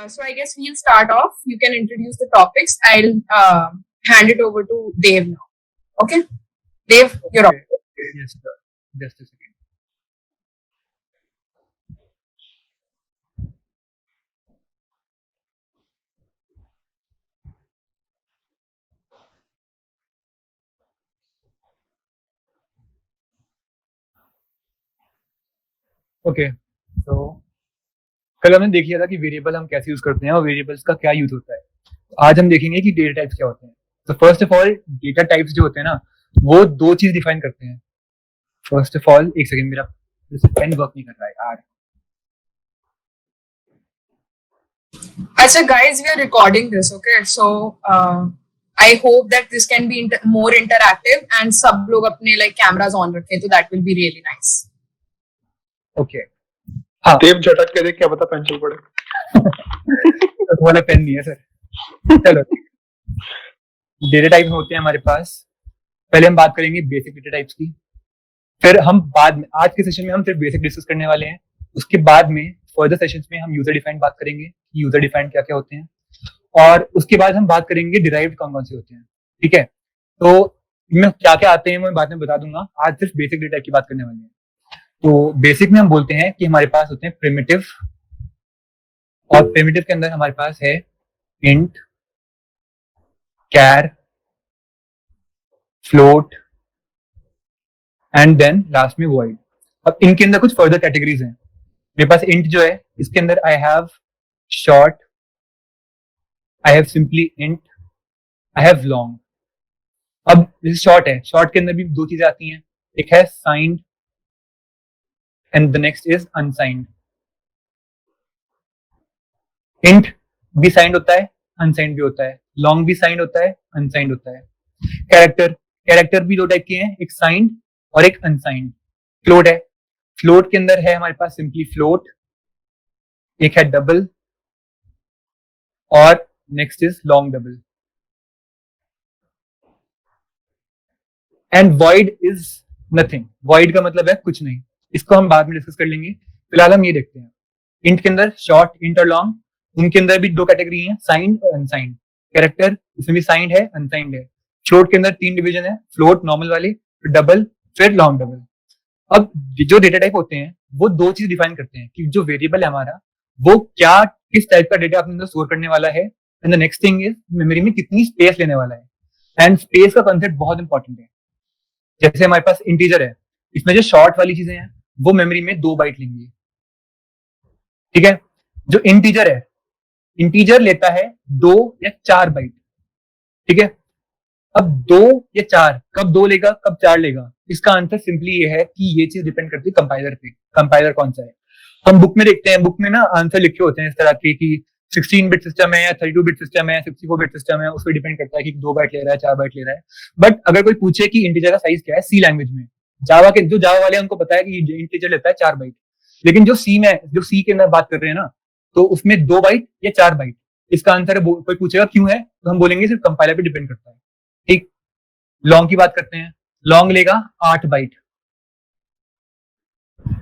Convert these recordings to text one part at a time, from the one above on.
So I guess we'll start off. You can introduce the topics. I'll hand it over to Dave now. Okay, Dave, you're up. Okay. Yes, sir. Just a second. Okay, तो कल हमने देख लिया था कि variable हम कैसे use करते हैं और वेरिएबल्स का क्या यूज होता है। आज हम देखेंगे कि डेटा टाइप्स क्या होते हैं। तो first of all data types जो होते हैं ना, वो दो चीज डिफाइन करते हैं। फर्स्ट ऑफ ऑल एक सेकंड, मेरा पेन वर्क नहीं कर रहा है यार। Achha, guys, we are recording this. Okay, so I hope that this can be more interactive and सब लोग अपने like cameras on रखें, तो that will be really nice. Okay, देव झटक के देख, क्या पता पेंसिल पड़े। तो वाला पेन नहीं है सर। चलो, डेटा टाइप होते हैं हमारे पास। पहले हम बात करेंगे बेसिक डेटा टाइप्स की, फिर हम बाद में आज के सेशन में हम सिर्फ बेसिक डिस्कस करने वाले हैं। उसके बाद में फर्दर सेशंस में हम यूजर डिफाइंड बात करेंगे कि यूजर डिफाइंड क्या क्या होते हैं, और उसके बाद हम बात करेंगे डिराइव्ड कौन कौन से होते हैं। ठीक है, तो इनमें क्या क्या आते हैं मैं बाद में बता दूंगा। आज सिर्फ बेसिक डेटा की बात करने वाले हैं। तो बेसिक में हम बोलते हैं कि हमारे पास होते हैं प्रिमिटिव, और प्रिमिटिव के अंदर हमारे पास है int, char, float and then लास्ट में वॉइड। अब इनके अंदर कुछ फर्दर कैटेगरीज हैं। मेरे पास इंट जो है, इसके अंदर I have short, I have simply int, I have long. अब जैसे शॉर्ट है, शॉर्ट के अंदर भी दो चीजें आती हैं, एक है signed and the next is unsigned. Int भी साइंड होता है, अनसाइंड भी होता है, लॉन्ग भी साइंड होता है, अनसाइंड होता है। कैरेक्टर, कैरेक्टर भी दो टाइप के हैं, एक साइंड और एक अनसाइंड। फ्लोट है, फ्लोट के अंदर है हमारे पास सिंपली फ्लोट, एक है डबल और next is long double. And void is nothing, void का मतलब है कुछ नहीं, इसको हम बाद में डिस्कस कर लेंगे। फिलहाल हम ये देखते हैं। इंट के अंदर शॉर्ट, इंट और लॉन्ग, उनके अंदर भी दो कैटेगरी है, साइंड और अनसाइंड। कैरेक्टर, उसमें भी साइंड है, अनसाइंड है। फ्लोट के अंदर तीन डिवीजन है, फ्लोट नॉर्मल वाली, फिर डबल, फिर लॉन्ग डबल। अब जो डेटा टाइप होते हैं वो दो चीज डिफाइन करते हैं कि जो वेरिएबल है हमारा वो क्या, किस टाइप का डेटा अपने अंदर स्टोर करने वाला है, and the next thing is memory में कितनी स्पेस लेने वाला है। एंड स्पेस का कंसेप्ट बहुत इंपॉर्टेंट है। जैसे हमारे पास इंटीजर है, इसमें जो शॉर्ट वाली चीजें हैं वो मेमोरी में 2 बाइट लेंगी। ठीक है, जो इंटीजर है, इंटीजर लेता है 2 या 4 बाइट। ठीक है, अब 2 या 4 कब 2 लेगा कब 4 लेगा, इसका आंसर सिंपली ये है कि ये चीज डिपेंड करती है कंपाइलर पे, कंपाइलर कौन सा है। हम बुक में देखते हैं, बुक में ना आंसर लिखे होते हैं इस तरह के कि 16 बिट सिस्टम है या 32 बिट सिस्टम है, 64 बिट सिस्टम है, उस पर डिपेंड करता है कि 2 बाइट ले रहा है 4 बाइट ले रहा है। बट अगर कोई पूछे कि इंटीजर का साइज क्या है सी लैंग्वेज में, जावा के जो जावा वाले हैं उनको पता है कि इंटीजर लेता है 4 बाइट, लेकिन जो सी में, जो सी के अंदर बात कर रहे हैं ना, तो उसमें 2 बाइट या 4 बाइट। इसका आंसर है, कोई पूछेगा क्यों है तो हम बोलेंगे सिर्फ कंपाइलर पे डिपेंड करता है। ठीक, लॉन्ग की बात करते हैं, लॉन्ग लेगा 8 बाइट।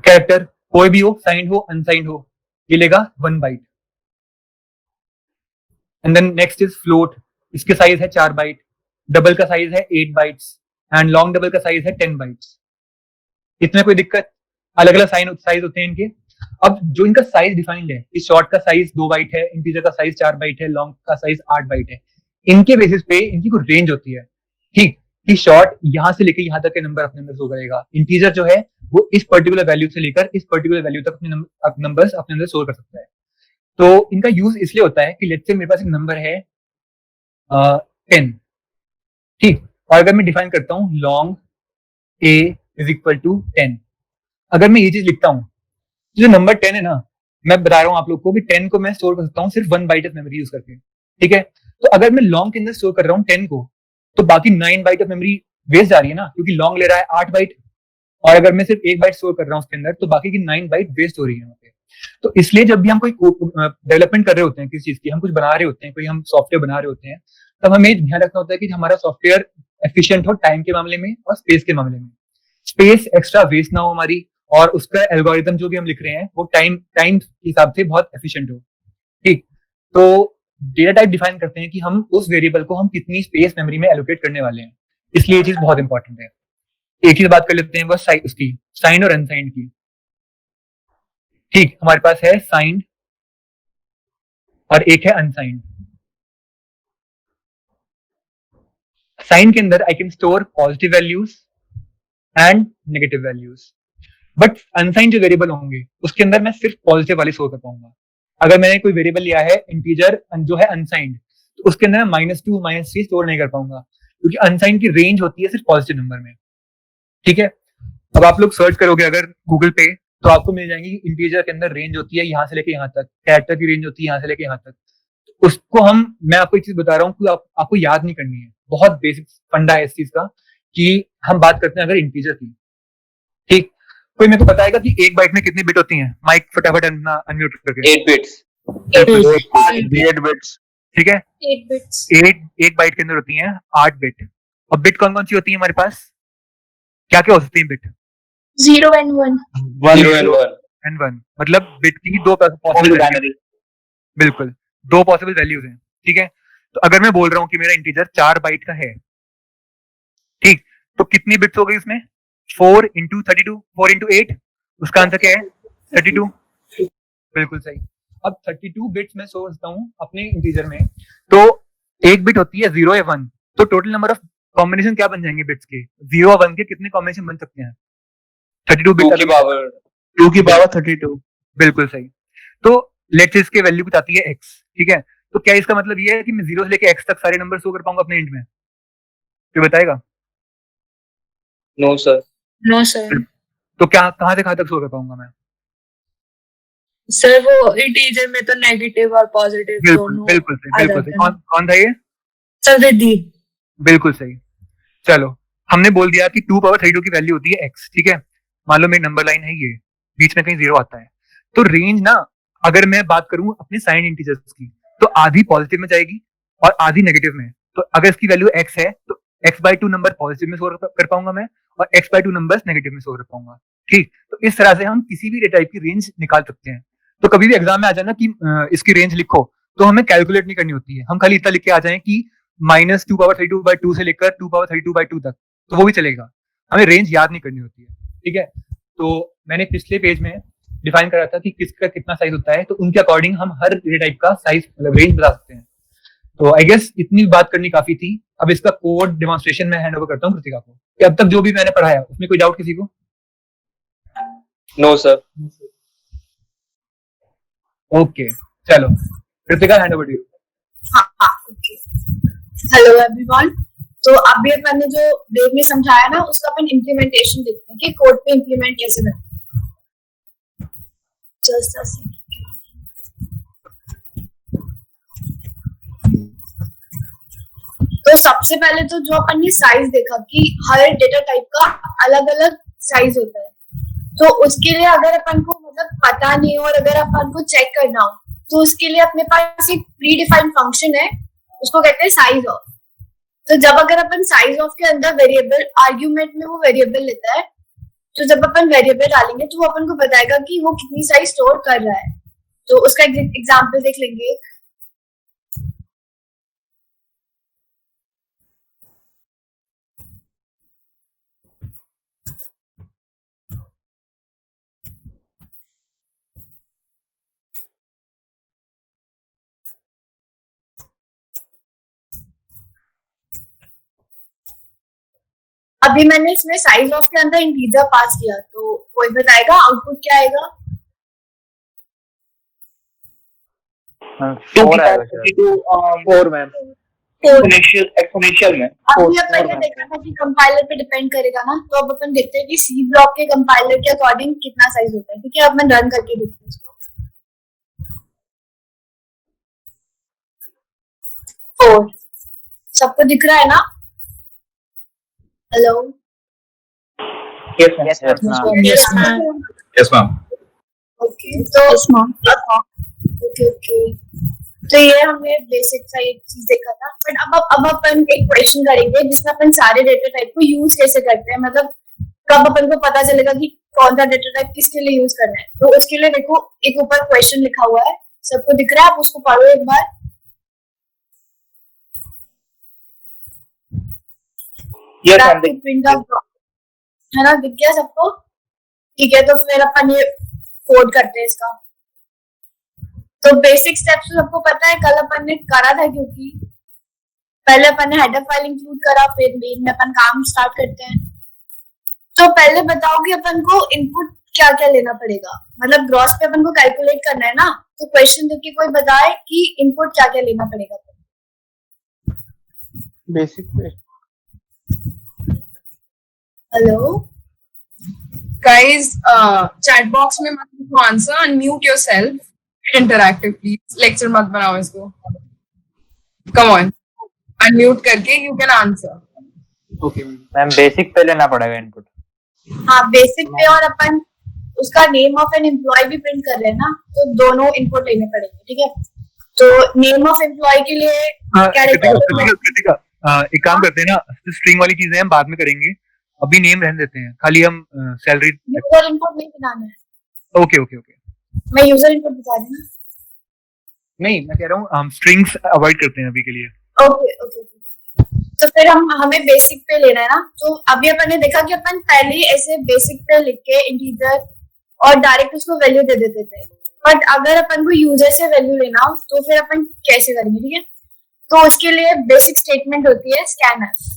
कैरेक्टर कोई भी हो, साइंड हो अनसाइंड हो, ये लेगा 1 byte. And then next is float, इसके साइज है 4 बाइट, डबल का साइज है 8 बाइट्स एंड लॉन्ग डबल का साइज है 10 बाइट्स। इसमें कोई दिक्कत, अलग अलग साइज होते हैं इनके। अब जो इनका साइज डिफाइंड है, इस शॉर्ट का साइज 2 बाइट है, इंटीजर का साइज 4 बाइट है, लॉन्ग का साइज 8 बाइट है, इनके बेसिस पे इनकी कोई रेंज होती है। ठीक, कि शॉर्ट यहां से लेकर यहां तक के नंबर अपने अंदर शो करेगा, इंटीजर जो है वो इस पर्टिकुलर वैल्यू से लेकर इस पर्टिकुलर वैल्यू तक अपने नंबर्स अपने अंदर स्टोर कर सकता है। तो इनका यूज इसलिए होता है कि लेट्स से मेरे पास एक नंबर है 10। ठीक, और अगर मैं डिफाइन करता हूं long a is equal to 10, अगर मैं ये चीज लिखता हूं, जो नंबर 10 है ना, मैं बता रहा हूं आप लोग को कि 10 को मैं स्टोर कर सकता हूं सिर्फ 1 बाइट ऑफ मेमोरी यूज करके। ठीक है, तो अगर मैं लॉन्ग के अंदर स्टोर कर रहा हूं 10 को, तो बाकी 9 बाइट ऑफ मेमोरी वेस्ट जा रही है ना, क्योंकि लॉन्ग ले रहा है 8 बाइट, और अगर मैं सिर्फ 1 बाइट स्टोर कर रहा हूं उसके अंदर, तो बाकी की 9 बाइट वेस्ट हो रही है वहां पे। तो इसलिए जब भी हम कोई डेवलपमेंट कर रहे होते हैं किसी चीज की, हम कुछ बना रहे होते हैं, कोई हम सॉफ्टवेयर बना रहे होते हैं, तब हमें ध्यान रखना होता है कि हमारा सॉफ्टवेयर एफिशिएंट हो टाइम के मामले में और स्पेस के मामले में, स्पेस एक्स्ट्रा वेस्ट ना हो हमारी, और उसका एल्गोरिथम जो भी हम लिख रहे हैं वो टाइम के हिसाब से बहुत एफिशिएंट हो। ठीक, तो डेटा टाइप डिफाइन करते हैं कि हम उस वेरिएबल को हम कितनी स्पेस मेमोरी में एलोकेट करने वाले हैं, इसलिए ये चीज बहुत इंपॉर्टेंट है। एक चीज बात कर लेते हैं बस उसकी साइंड और अनसाइंड की। ठीक, हमारे पास है साइंड और एक है अनसाइंड। साइन के अंदर I can store positive values and negative values, but अनसाइन जो वेरिएबल होंगे उसके अंदर मैं सिर्फ पॉजिटिव वाले स्टोर कर पाऊंगा। अगर मैंने कोई वेरिएबल लिया है इंटीजर जो है अनसाइंड, तो उसके अंदर मैं -2 -3 स्टोर नहीं कर पाऊंगा, क्योंकि अनसाइंड की रेंज होती है सिर्फ पॉजिटिव नंबर में। ठीक है, अब आप लोग सर्च करोगे अगर गूगल पे, तो आपको मिल जाएंगी इंटीजर के अंदर रेंज होती है यहाँ से लेके यहाँ तक, कैरेक्टर की रेंज होती है यहाँ से लेके यहाँ तक। उसको मैं आपको एक चीज बता रहा हूँ कि आपको याद नहीं करनी है, बहुत बेसिक फंडा है इस चीज का, कि हम बात करते हैं अगर इंटीजर की। ठीक, कोई मेरे को बताएगा कि एक बाइट में कितनी बिट होती हैं? माइक फटाफट अनम्यूट करके। 8 बिट्स। 8 बिट्स। ठीक है, 8 बिट्स। एक बाइट के अंदर होती हैं 8 बिट। अब बिट कौन कौन सी होती है हमारे पास? क्या क्या हो सकती है बिट? 0 and 1। 0 and 1। मतलब बिट की दो पॉसिबल, बिल्कुल 2 पॉसिबल वैल्यूज हैं। ठीक है, तो अगर मैं बोल रहा हूँ कि मेरा इंटीजर 4 बाइट का है, ठीक, तो कितनी बिट्स हो गई उसमें? 4 into 32, 4 into 8, उसका आंसर क्या है? 32। बिल्कुल सही। अब 32 बिट्स मैं सोचता हूँ अपने इंटीजर में, तो एक बिट होती है 0 या 1, तो टोटल नंबर ऑफ कॉम्बिनेशन क्या बन जाएंगे बिट्स के? 0 और 1 के कितने कॉम्बिनेशन बन सकते हैं? 32 बिट 2 की पावर 32। बिल्कुल सही। तो लेट्स से इसके वैल्यू कुछ आती है x, ठीक है, तो क्या इसका मतलब ये है कि मैं 0 से लेके x तक सारे नंबर शो कर पाऊंगा अपने इंट में? तो बताएगा? No sir. No sir. तो क्या कहां से कहां तक शो कर पाऊंगा मैं? सर वो इंटीजर में तो नेगेटिव और पॉजिटिव दोनों। बिल्कुल सही। कौन था ये? सर रिद्धि। बिल्कुल सही। चलो, हमने बोल दिया कि 2 पावर 32 की वैल्यू होती है x, ठीक है। मान लो मेरी नंबर लाइन है ये, बीच में कहीं 0 आता है, तो रेंज ना, अगर मैं बात करूं अपने साइन इंटीजर्स की, तो आधी पॉजिटिव में जाएगी और आधी नेगेटिव में। तो अगर इसकी वैल्यू x है, तो x/2 नंबर पॉजिटिव में स्टोर कर पाऊंगा मैं, और x/2 नंबर नेगेटिव में स्टोर कर पाऊंगा। ठीक, तो इस तरह से हम किसी भी डेटा टाइप की रेंज निकाल सकते हैं। तो कभी भी एग्जाम में आ जाना कि इसकी रेंज लिखो, तो हमें कैलकुलेट नहीं करनी होती है, हम खाली इतना लिख के आ जाए कि -2 पावर 32/2 से लेकर 2 पावर 32/2 तक, तो वो भी चलेगा, हमें रेंज याद नहीं करनी होती है। ठीक है, तो मैंने पिछले पेज में डिफाइन करा था कि किसका कितना साइज होता है, तो उनके अकॉर्डिंग हम हर डेटा टाइप का साइज मतलब रेंज बता सकते हैं। तो आई गेस इतनी बात करनी काफी थी। अब इसका कोड डेमोन्स्ट्रेशन में हैंड ओवर करता हूँ कृतिका को, कि अब तक जो भी मैंने पढ़ाया उसमें कोई डाउट किसी को? No sir. ओके, चलो Kritika, hand over to you. Hello everyone. तो अभी मैंने जो देव ने समझाया ना, उसका अपन इम्प्लीमेंटेशन देखते हैं कि कोड पे इम्प्लीमेंट कैसे करते हैं। Just a second. तो सबसे पहले तो जो अपन ने साइज देखा कि हर डेटा टाइप का अलग अलग साइज होता है, तो उसके लिए अगर अपन को मतलब पता नहीं हो और अगर अपन को चेक करना हो, तो उसके लिए अपने पास एक प्री डिफाइंड फंक्शन है, उसको कहते हैं साइज ऑफ। तो जब अगर अपन साइज ऑफ के अंदर वेरिएबल आर्ग्यूमेंट में वो वेरिएबल लेता है, तो जब अपन वेरिएबल डालेंगे तो वो अपन को बताएगा कि वो कितनी साइज स्टोर कर रहा है। तो उसका एग्जांपल देख लेंगे। अभी मैंने इसमें साइज ऑफ के अंदर इंटीजर पास किया, तो कोई बताएगा आउटपुट क्या आएगा? 4 मैम। एक्सपोनेंशियल में। अभी अपन ने देखा था कि कंपाइलर पे डिपेंड करेगा ना, तो अब अपन देखते हैं कि सी ब्लॉक के कंपाइलर के अकॉर्डिंग कितना साइज होता है। ठीक है, अब मैं रन करके देखती हूँ इसको। 4 सबको दिख रहा है ना? हेलो? Yes ma'am. ओके, तो ओके तो ये हमने बेसिक सा एक चीज देखा था। बट अब अपन एक क्वेश्चन करेंगे जिसमें अपन सारे डेटा टाइप को यूज कैसे करते हैं, मतलब कब अपन को पता चलेगा कि कौन सा डेटा टाइप किसके लिए यूज करना है। तो उसके लिए देखो, एक ऊपर क्वेश्चन लिखा हुआ है, सबको दिख रहा है? आप उसको पढ़ो एक बार। Yes, I'm Graphic print of है ना, दिख गया सबको? ठीक है, तो फिर अपन ये कोड करते हैं इसका। तो बेसिक स्टेप्स तो सबको पता है, कल अपन ने करा था, क्योंकि पहले अपन ने हेडर फाइल इंक्लूड करा, फिर मेन में अपन काम स्टार्ट करते हैं। तो पहले बताओ कि अपन को इनपुट क्या क्या लेना पड़ेगा, मतलब ग्रॉस पे अपन को कैलकुलेट करना है ना, तो क्वेश्चन देख के कोई बताए कि इनपुट क्या क्या लेना पड़ेगा। basic पे. हेलो Guys, chat box में मत लिखो answer, unmute yourself. Interactive, please. Lecture मत बनाओ इसको. Come on. Unmute करके you can answer. Okay ma'am basic पे लेना पड़ेगा इनपुट। हाँ, बेसिक पे, और अपन उसका नेम ऑफ एन एम्प्लॉय भी प्रिंट कर रहे हैं ना, तो दोनों इनपुट लेने पड़ेंगे, ठीक है। तो नेम ऑफ एम्प्लॉय के लिए कृतिका एक काम करते हैं ना, स्ट्रिंग वाली चीजें हम बाद में करेंगे, अभी नेम रहने देते हैं, खाली हम सैलरी। यूजर इनपुट नहीं बनाना है। ओके ओके ओके, मैं यूजर इनपुट बता दूं ना? नहीं मैं कह रहा हूँ हम स्ट्रिंग्स अवॉइड करते हैं अभी के लिए। Okay okay okay. तो फिर हमें बेसिक पे लेना है ना, तो अभी अपन ने देखा कि अपन पहले ही ऐसे बेसिक पे लिख के इंटीजर और डायरेक्ट उसको वैल्यू दे देते थे, बट अगर अपन को यूजर से वैल्यू लेना हो तो फिर अपन कैसे करेंगे, ठीक है। तो उसके लिए बेसिक स्टेटमेंट होती है स्कैनफ।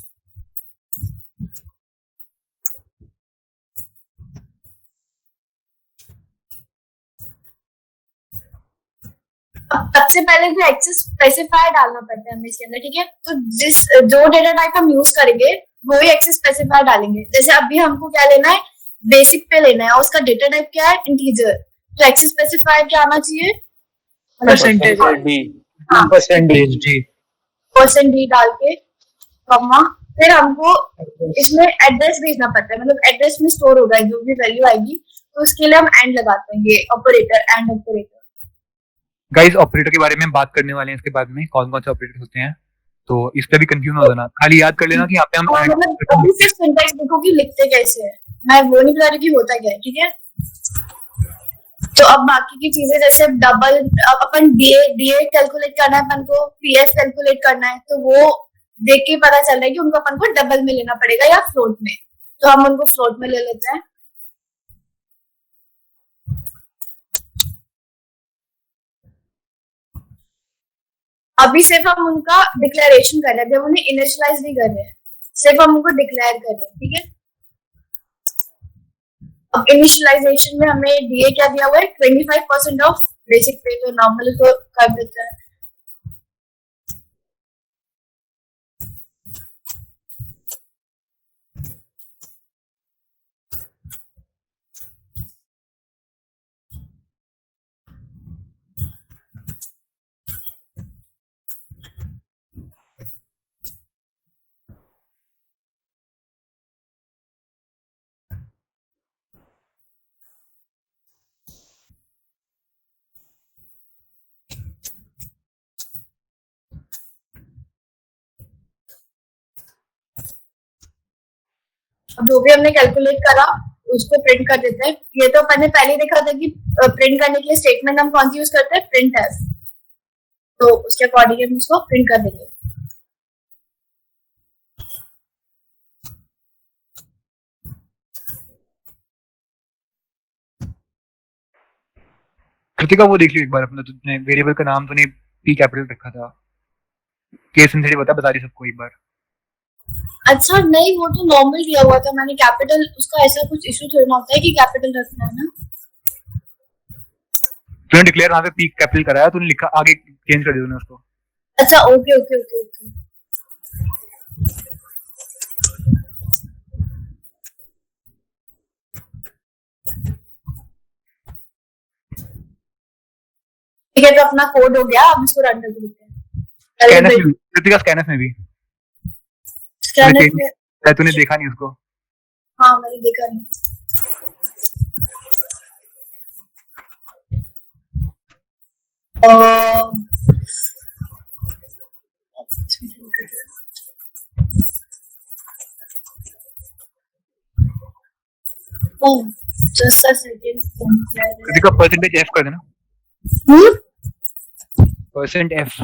सबसे पहले जो एक्सेस स्पेसिफायर डालना पड़ता है हमें इसके अंदर, ठीक है। तो जो डेटा टाइप हम यूज करेंगे वो ही एक्सेस स्पेसिफायर डालेंगे। जैसे अभी हमको क्या लेना है, बेसिक पे लेना है, और उसका डेटा टाइप क्या है, इंटीजर। तो एक्सेस स्पेसिफायर क्या आना चाहिए, Percentage. परसेंटेज जी, परसेंट डी डाल के कॉमा, फिर हमको इसमें एड्रेस भेजना पड़ता है, मतलब एड्रेस में स्टोर होगा जो भी वैल्यू आएगी, तो उसके लिए हम एंड लगाते हैं, ये operator, and operator. Guys operator के बारे में हम बात करने वाले हैं इसके बाद में, कौन कौन से ऑपरेटर होते हैं, तो इस पे भी कंफ्यूज हो जाना, खाली याद कर लेना कि यहाँ पे हम मतलब अभी सिर्फ सिंटैक्स देखो कि लिखते कैसे है, मैं वो नहीं बता रही कि होता क्या है, ठीक है। तो अब बाकी की चीजें जैसे डबल, अब अपन डीए कैलकुलेट करना है अपन को, पीएफ कैलकुलेट करना है, तो वो देख के पता चल रहा है कि उनको अपन को डबल में लेना पड़ेगा या फ्लोट में, तो हम उनको फ्लोट में ले लेते हैं। अभी सिर्फ हम उनका डिक्लेरेशन कर रहे हैं, अभी हम उन्हें इनिशियलाइज नहीं कर रहे हैं, सिर्फ हम उनको डिक्लेयर कर रहे हैं, ठीक है। अब इनिशियलाइजेशन में हमें डीए क्या दिया हुआ है, 25% ऑफ बेसिक पे, तो नॉर्मल को कर देते हैं। अब जो भी हमने कैलकुलेट करा उसको प्रिंट कर देते हैं। ये तो अपन ने पहले ही देखा था कि प्रिंट करने के लिए स्टेटमेंट हम कौन सी यूज करते हैं, प्रिंट एफ, तो उसके अकॉर्डिंग हम उसको प्रिंट कर देंगे। कृतिका वो देख लियो एक बार अपना, तुमने वेरिएबल का नाम तूने पी कैपिटल रखा था, केस सेंसिटिव बता रही सबको एक बार। अच्छा नहीं, वो तो नॉर्मल दिया हुआ था मैंने कैपिटल, उसका ऐसा कुछ इशू थोड़ा ना होता है कि कैपिटल रखना है ना। तूने डिक्लेयर वहां पे पी कैपिटल कराया, तूने लिखा आगे चेंज कर दिया तूने उसको। अच्छा ओके ओके ओके ओके। ठीक है, तो अपना कोड हो गया, अब इसको रन करके देखते हैं। स्कैनफ में, कृतिका स्कैनफ में भी स्कैनर में शायद तूने देखा नहीं उसको। हाँ मैंने देखा नहीं। Just a second. Kritika percentage F कर देना, परसेंट एफ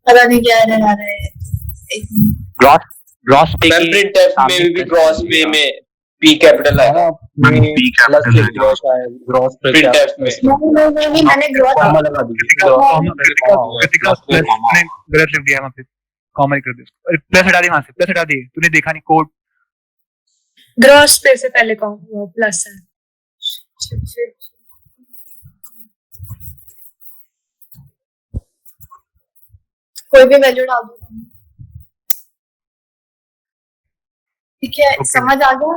पता नहीं क्या एरर आ रहा है। एक मिनट। ग्रॉस ग्रॉस पे मैम की प्रिंट एफ में भी ग्रॉस पे में पी कैपिटल आएगा प्लस से ग्रॉस आया ग्रॉस पे प्रिंट एफ में नहीं, मैंने ग्रोथ कॉमा लगा दी गलत लिख दिया वहाँ पे, कॉमन कर दे उसको, प्लस हटा दे वहाँ से, प्लस हटा दे, तूने देखा नहीं कोड। ग्रॉस पे से पहले प्लस है। कोई भी वैल्यू डाल दो तुम। ठीक है, Okay. समझ आ गया?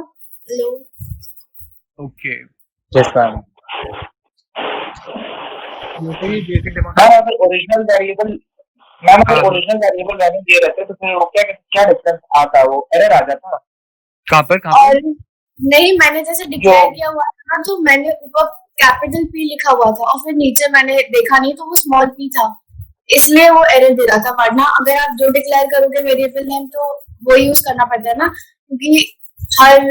लो okay yes ma'am basic demo ma'am अगर ओरिजिनल वेरिएबल वैल्यू दिए रहते तो फिर वो क्या डिफरेंस आता, वो एरर आ जाता। कहाँ पर और नहीं, मैंने जैसे डिक्लेयर किया हुआ था ना, तो मैंने ऊपर कैपिटल पी लिखा हुआ था और फिर नीचे मैंने देखा नहीं तो वो स्मॉल पी था, इसलिए वो एरर दे रहा था। वरना अगर आप जो डिक्लेयर करोगे वेरिएबल नेम तो वो यूज करना पड़ता है ना, क्योंकि हर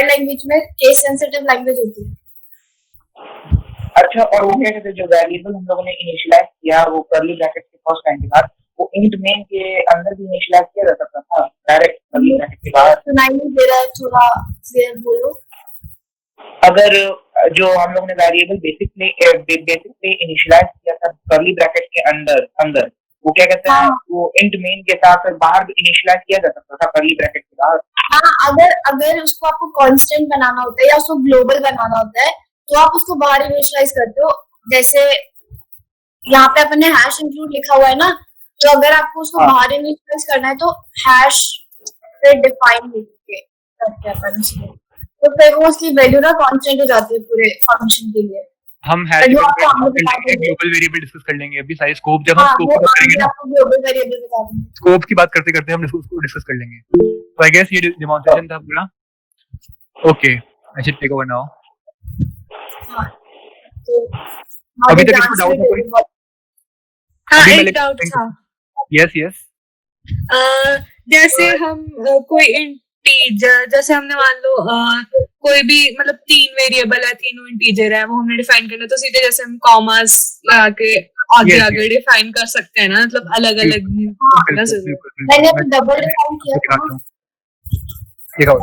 लैंग्वेज में केस सेंसिटिव लैंग्वेज होती है। अच्छा, और वो क्या कहते हैं जो वेरिएबल हम लोगों ने इनिशियलाइज किया वो कर्ली ब्रैकेट के फर्स्ट लाइन के बाद, वो इंट मेन के अंदर भी इनिशियलाइज किया जा सकता था डायरेक्ट कर्ली ब्रैकेट के बाद। सुनाई नहीं दे रहा है, थोड़ा क्लियर बोलो। अगर जो हम लोगों ने वेरिएबल बेसिक पे इनिशियलाइज किया था कर्ली ब्रैकेट के अंदर वो क्या कहते हैं, वो इंट मेन के साथ बाहर भी इनिशियलाइज किया जा सकता था कर्ली ब्रैकेट के बाहर। हाँ, अगर उसको आपको कांस्टेंट बनाना होता है या उसको ग्लोबल बनाना होता है तो आप उसको बाहर इनिशियलाइज करते हो। जैसे यहाँ पे अपन ने हैश इंक्लूड लिखा हुआ है ना, तो अगर आपको उसको बाहर इनिशियलाइज करना है तो हैश से डिफाइन करके अपन उसको, तो फिर वो उसकी वैल्यू ना कांस्टेंट हो जाती है पूरे फंक्शन के लिए। हम ग्लोबल वेरिएबल डिस्कस कर लेंगे अभी सारे स्कोप, जब हम स्कोप की बात करेंगे ना, ग्लोबल वेरिएबल बता दूंगी। स्कोप की बात करते करते हम उसको डिस्कस कर लेंगे। तो आई गेस ये डेमोंस्ट्रेशन था पूरा। Okay, I should take over now. हाँ, तो अभी तक इसको डाउट है कोई? हाँ, अभी मैं एक लिख- डाउट था। यस जैसे हम कोई इंटीजर, जैसे हमने मान लो कोई भी मतलब 3 वेरिएबल है, तीनों इंटीजर है, वो हमने डिफाइन करना है, तो सीधे जैसे हम कॉमास लगा के Yes, आगे डिफाइन कर सकते हैं ना, मतलब अलग अलग। मैंने अभी डबल डिफाइन किया था। देखो,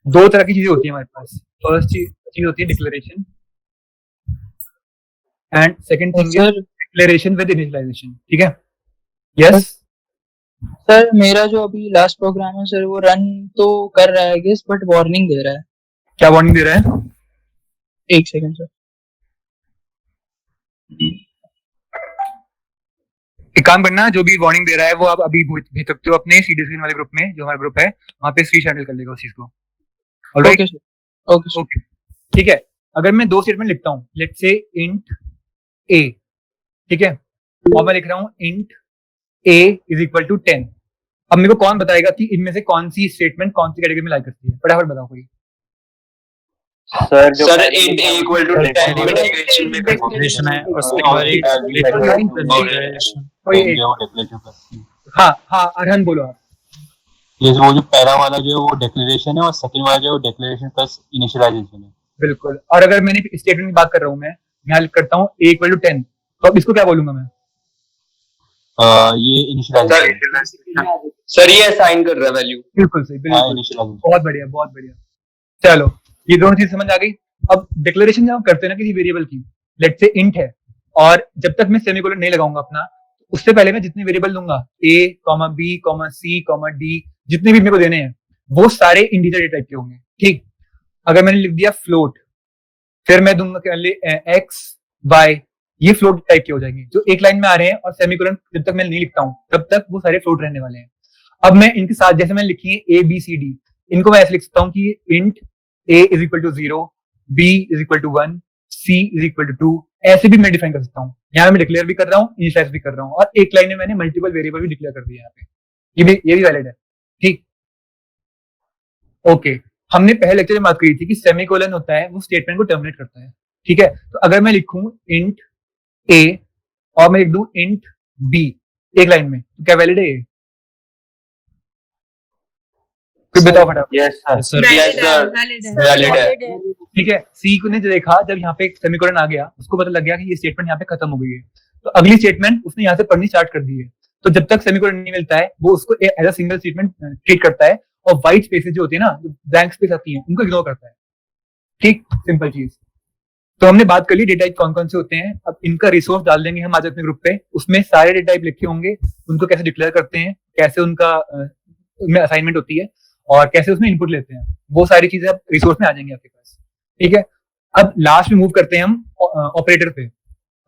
दो तरह की चीजें होती है हमारे पास। फर्स्ट चीज होती है declaration, and second thing is declaration with initialization. ठीक है? यस सर मेरा जो अभी लास्ट प्रोग्राम है सर वो रन तो कर रहा है गेस, बट वार्निंग दे रहा है। क्या वार्निंग दे रहा है? एक सेकंड सर। एक काम करना, जो भी वार्निंग दे रहा है वो आप अभी भेज सकते हो अपने सीडीएस वाले ग्रुप में, जो हमारा ग्रुप है वहाँ पे श्री हैंडल कर लेगा उस चीज को। Alright, okay sir, okay sir. Okay, ठीक है। अगर मैं दो स्टेटमेंट लिखता हूँ, लेट्स से इंट ए, ठीक है, और मैं लिख रहा हूँ int a is equal to 10। अब मेरे को कौन बताएगा कि इनमें से कौन सी स्टेटमेंट कौन सी कैटेगरी में लाई करती है? फटाफट बताओ कोई। सर जो sir int a equal to 10 declaration में कंफर्मेशन है और उसके बाद हाँ हाँ, अरहन बोलो आप। ये वो जो पहला वाला जो है वो डिक्लेरेशन है और सेकंड वाला जो है वो डिक्लेरेशन प्लस इनिशियलाइजेशन है। बिल्कुल। और अगर मैंने स्टेटमेंट की बात कर रहा हूँ, मैं यहाँ लिख करता हूँ a इक्वल टू 10, तो अब इसको क्या बोलूंगा मैं? ये इनिशियलाइजेशन। सर ये असाइन कर रहा है वैल्यू। बिल्कुल सही, बिल्कुल इनिशियलाइजेशन। बहुत बढ़िया, बहुत बढ़िया। चलो, ये दोनों चीज समझ आ गई। अब डिक्लेरेशन जब हम करते हैं ना किसी वेरिएबल की, लेट्स से इंट है, और जब तक मैं सेमीकोलन नहीं लगाऊंगा अपना, उससे पहले मैं जितने वेरिएबल दूंगा a, b, c, d, जितने भी मेरे को देने हैं वो सारे इंटीजर टाइप के होंगे। ठीक, अगर मैंने लिख दिया फ्लोट, फिर मैं दूंगा x, y, ये फ्लोट टाइप के हो जाएंगे जो एक लाइन में आ रहे हैं, और सेमीकोलन जब तक मैं नहीं लिखता हूँ तब तक वो सारे फ्लोट रहने वाले हैं। अब मैं इनके साथ, जैसे मैंने लिखी है a, b, c, d, इनको मैं ऐसे लिख सकता हूँ कि int a is equal to 0, b is equal to 1, c is equal to 2, ऐसे भी मैं डिफाइन कर सकता हूँ। यहाँ मैं डिक्लेयर भी कर रहा हूँ, इनिशियलाइज भी कर रहा हूँ, और एक लाइन में मैंने मल्टीपल वेरिएबल भी डिक्लेयर कर दिया यहाँ पे। ये भी वैलिड है। ठीक, ओके। हमने पहले लेक्चर में बात करी थी कि सेमीकोलन होता है वो स्टेटमेंट को टर्मिनेट करता है। ठीक है, तो अगर मैं लिखूं इंट a और मैं लिख दूं इंट b एक लाइन में, तो क्या वैलिड है? फिर बताओ फटाफट। यस सर Valid है, valid है। ठीक है, सी को ने जो देखा, जब यहाँ पे एक सेमीकोलन आ गया, उसको पता लग गया कि ये स्टेटमेंट यहाँ पे खत्म हो गई है, तो अगली स्टेटमेंट उसने यहाँ से पढ़नी स्टार्ट कर दी है। तो जब तक सेमीकोलन नहीं मिलता है, वो उसको as a single statement treat करता है, और व्हाइट स्पेसेस जो होती है ना, जो ब्लैंक स्पेस आती है, उनको इग्नोर करता है। ठीक, सिंपल चीज। तो हमने बात कर ली डेटा टाइप कौन कौन से होते हैं। अब इनका रिसोर्स डाल देंगे हम आज अपने ग्रुप पे, उसमें सारे डेटा टाइप लिखे होंगे, उनको कैसे डिक्लेयर करते हैं, कैसे उनका उनमें असाइनमेंट होती है, और कैसे उसमें इनपुट लेते हैं, वो सारी चीजें अब रिसोर्स में आ जाएंगी आपके पास। ठीक है, अब लास्ट में मूव करते हैं हम ऑपरेटर पे।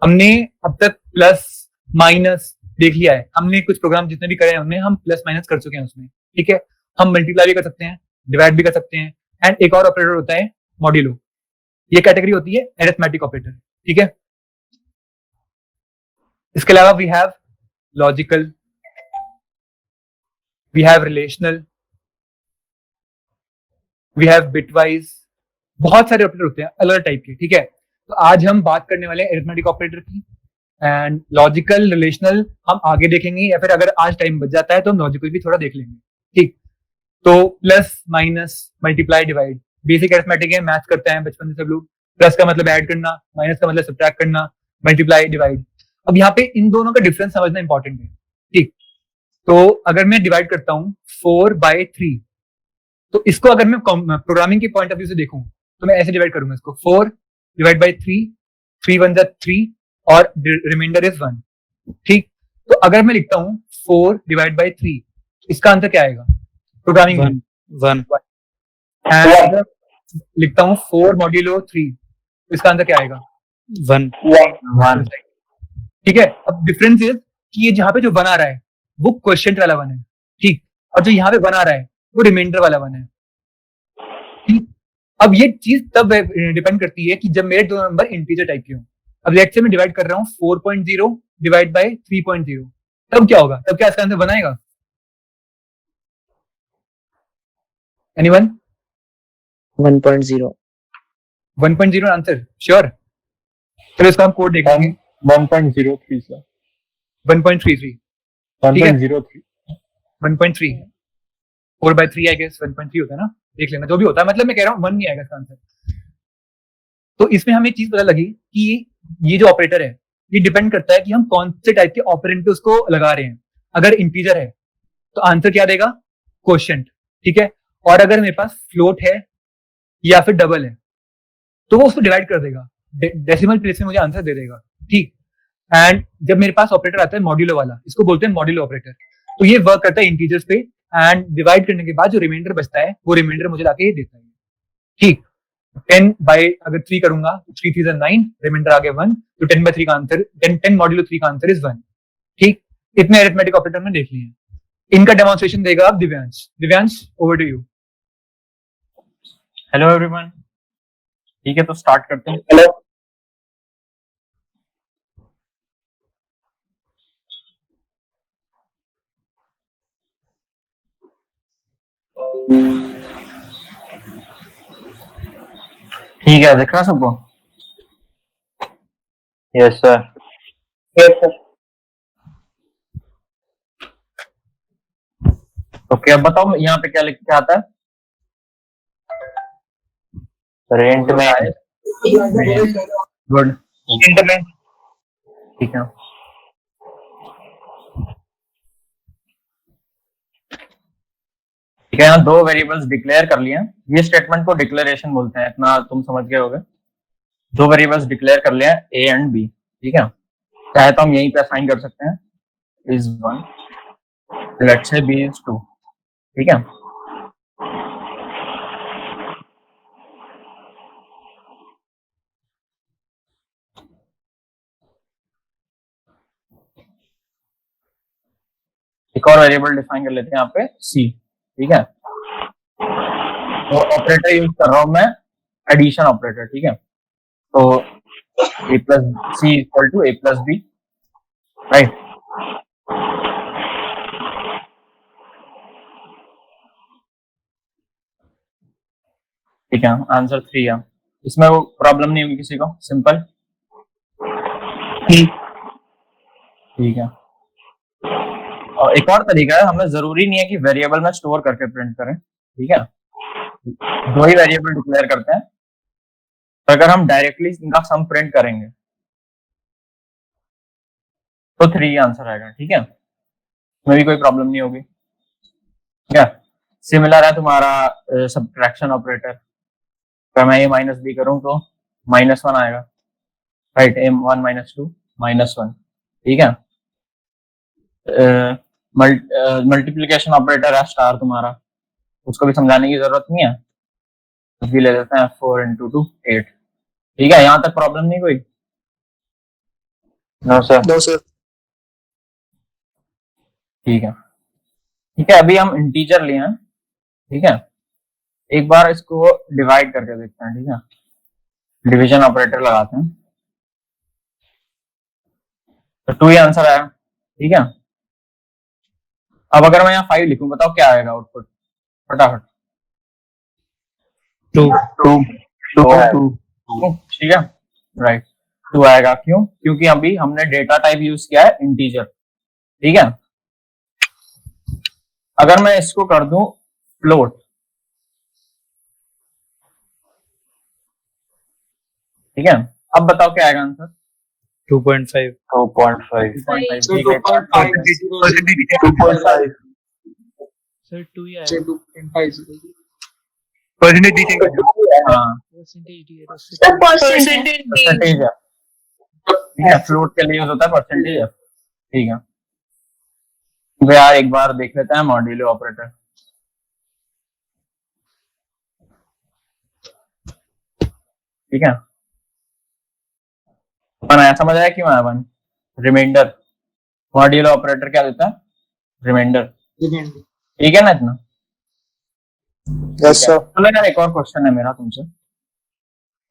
हमने अब तक प्लस माइनस देख लिया है, हमने कुछ प्रोग्राम जितने भी करे हैं उनमें हम प्लस माइनस कर चुके हैं उसमें। ठीक है, हम मल्टीप्लाई भी कर सकते हैं, डिवाइड भी कर सकते हैं, एंड एक और ऑपरेटर होता है मॉड्यूलो। ये कैटेगरी होती है अरिथमेटिक ऑपरेटर। ठीक है, इसके अलावा we have logical, we have relational, we have bitwise, बहुत सारे ऑपरेटर होते हैं अलग टाइप के। ठीक है, तो आज हम बात करने वाले हैं अरिथमेटिक ऑपरेटर की, एंड लॉजिकल रिलेशनल हम आगे देखेंगे, या फिर अगर आज टाइम बच जाता है तो हम लॉजिकल भी थोड़ा देख लेंगे। ठीक, तो plus minus multiply divide basic arithmetic है, मैथ करते हैं बचपन से सब लोग। प्लस का मतलब ऐड करना, माइनस का मतलब सब्ट्रैक्ट करना, मल्टीप्लाई डिवाइड। अब यहाँ पे इन दोनों का डिफरेंस समझना इंपॉर्टेंट है। ठीक, तो अगर मैं डिवाइड करता हूँ 4/3, तो इसको अगर मैं प्रोग्रामिंग के पॉइंट ऑफ व्यू से देखूं, तो मैं ऐसे डिवाइड करूंगा इसको 4/3, 3 1 3, और रिमाइंडर इज 1। ठीक, तो अगर मैं लिखता हूँ 4/3, इसका आंसर क्या आएगा प्रोग्रामिंग में? 1 एंड लिखता हूँ 4 मॉड्यूलो 3, तो इसका आंसर क्या आएगा? 1 ठीक है, अब डिफरेंस इज कि ये जहाँ पे जो 1 आ रहा है वो क्वेश्चन वाला 1 है। ठीक, और जो यहाँ पे 1 आ रहा है वो रिमाइंडर वाला 1 है। ठीक, अब ये चीज तब डिपेंड करती है कि जब मेरे दो नंबर इंटीजर टाइप के हों। अब लेट्स से मैं डिवाइड कर रहा हूँ 4.0 डिवाइड बाय 3.0, तब क्या होगा? तब क्या इसका आंसर 1 आएगा? एनीवन? 1.0 1.0 answer sure? चलो इसका हम कोड देखेंगे। 1.03 सर 1.33 1.03 1.3 4/3 आई गेस 1.3 होता है ना, देख लेना जो भी होता है, मतलब मैं कह रहा हूँ 1 नहीं आएगा इसका आंसर। तो इसमें हमें एक चीज पता लगी कि ये जो ऑपरेटर है ये डिपेंड करता है कि हम कौन से टाइप के ऑपरेंड पे उसको लगा रहे हैं। अगर इंटीजर है तो आंसर क्या देगा? क्वोशिएंट। ठीक है, और अगर मेरे पास फ्लोट है या फिर डबल है तो वो उसको डिवाइड कर देगा, डेसिमल प्लेस में मुझे आंसर दे देगा। ठीक, एंड जब मेरे पास ऑपरेटर आता है मॉड्यूलो वाला, इसको बोलते हैं मॉड्यूलो ऑपरेटर, तो ये वर्क करता है इंटीजर्स पे, एंड डिवाइड करने के बाद जो रिमाइंडर बचता है वो रिमाइंडर मुझे लाके देता है। ठीक, 10 बाय अगर 3 करूंगा तो 3 3 9, रिमाइंडर आ गया 1, तो 10/3 का आंसर 10 मॉड्यूलो 3 का आंसर इज 1। ठीक, इतने अरिथमेटिक ऑपरेटर में देख लिए। इनका डेमोन्स्ट्रेशन देगा अब Divyansh. Divyansh, over to you. Hello everyone, ठीक है तो स्टार्ट करते हैं। हेलो ठीक है, दिख रहा है सबको? Yes sir yes sir okay, अब बताओ यहाँ पे क्या लिख के आता है? रेंट में गुड, इंटरनेट ठीक है। ठीक है, यहाँ 2 वेरिएबल्स डिक्लेयर कर लिए हैं। ये स्टेटमेंट को डिक्लेरेशन बोलते हैं, इतना तुम समझ गए होगे। 2 वेरिएबल्स डिक्लेयर कर लिए हैं, ए एंड बी। ठीक है, चाहे तो हम यहीं पे असाइन कर सकते हैं, is 1, let's say b is 2। ठीक है, एक और वेरिएबल डिफाइन कर लेते हैं यहाँ पे सी। ठीक है, तो ऑपरेटर यूज कर रहा हूं मैं एडिशन ऑपरेटर। ठीक है, तो a plus c equal to a plus b, right. ठीक है, आंसर 3 है। इसमें वो प्रॉब्लम नहीं होगी किसी को? सिंपल। ठीक है, और एक और तरीका है, हमें जरूरी नहीं है कि वेरिएबल में स्टोर करके प्रिंट करें। ठीक है, दो ही वेरिएबल डिक्लेयर करते हैं। तो अगर हम डायरेक्टली इनका सम प्रिंट करेंगे तो 3 आंसर आएगा, ठीक है, इसमें भी कोई प्रॉब्लम नहीं होगी। ठीक है, सिमिलर है तुम्हारा सब्ट्रैक्शन ऑपरेटर, अगर मैं ये माइनस बी करूं तो -1 आएगा, राइट, m1 -2 -1, ठीक है। मल्टीप्लिकेशन ऑपरेटर है स्टार तुम्हारा, उसको भी समझाने की जरूरत नहीं है, कुछ भी ले लेते हैं, 4 × 2 8, ठीक है, यहाँ तक प्रॉब्लम नहीं कोई? No sir. ठीक है, ठीक है, अभी हम इंटीजर लिए हैं, ठीक है, एक बार इसको डिवाइड करके देखते हैं, ठीक है, डिवीजन ऑपरेटर लगाते हैं, तो 2 ही आंसर आया, ठीक है। अब अगर मैं यहाँ 5 लिखूं, बताओ क्या आएगा आउटपुट, फटाफट। 2 ठीक है, राइट, 2 आएगा, क्यों? क्योंकि अभी हमने डेटा टाइप यूज किया है इंटीजर, ठीक है। अगर मैं इसको कर दूं फ्लोट, ठीक है, अब बताओ क्या आएगा आंसर? 2.5 सर 2 ही आएगा। परसेंटेज है, ठीक है, फ्लोट के लिए यूज होता है परसेंटेज है, ठीक है। तो यार एक बार देख लेते हैं मॉड्यूलो ऑपरेटर, ठीक है, अपन आया, समझ आया क्यों आया अपन? रिमाइंडर, मॉड्यूलो ऑपरेटर क्या देता है? रिमाइंडर, ठीक है ना इतना? Yes sir. चलो यार एक और क्वेश्चन है मेरा तुमसे,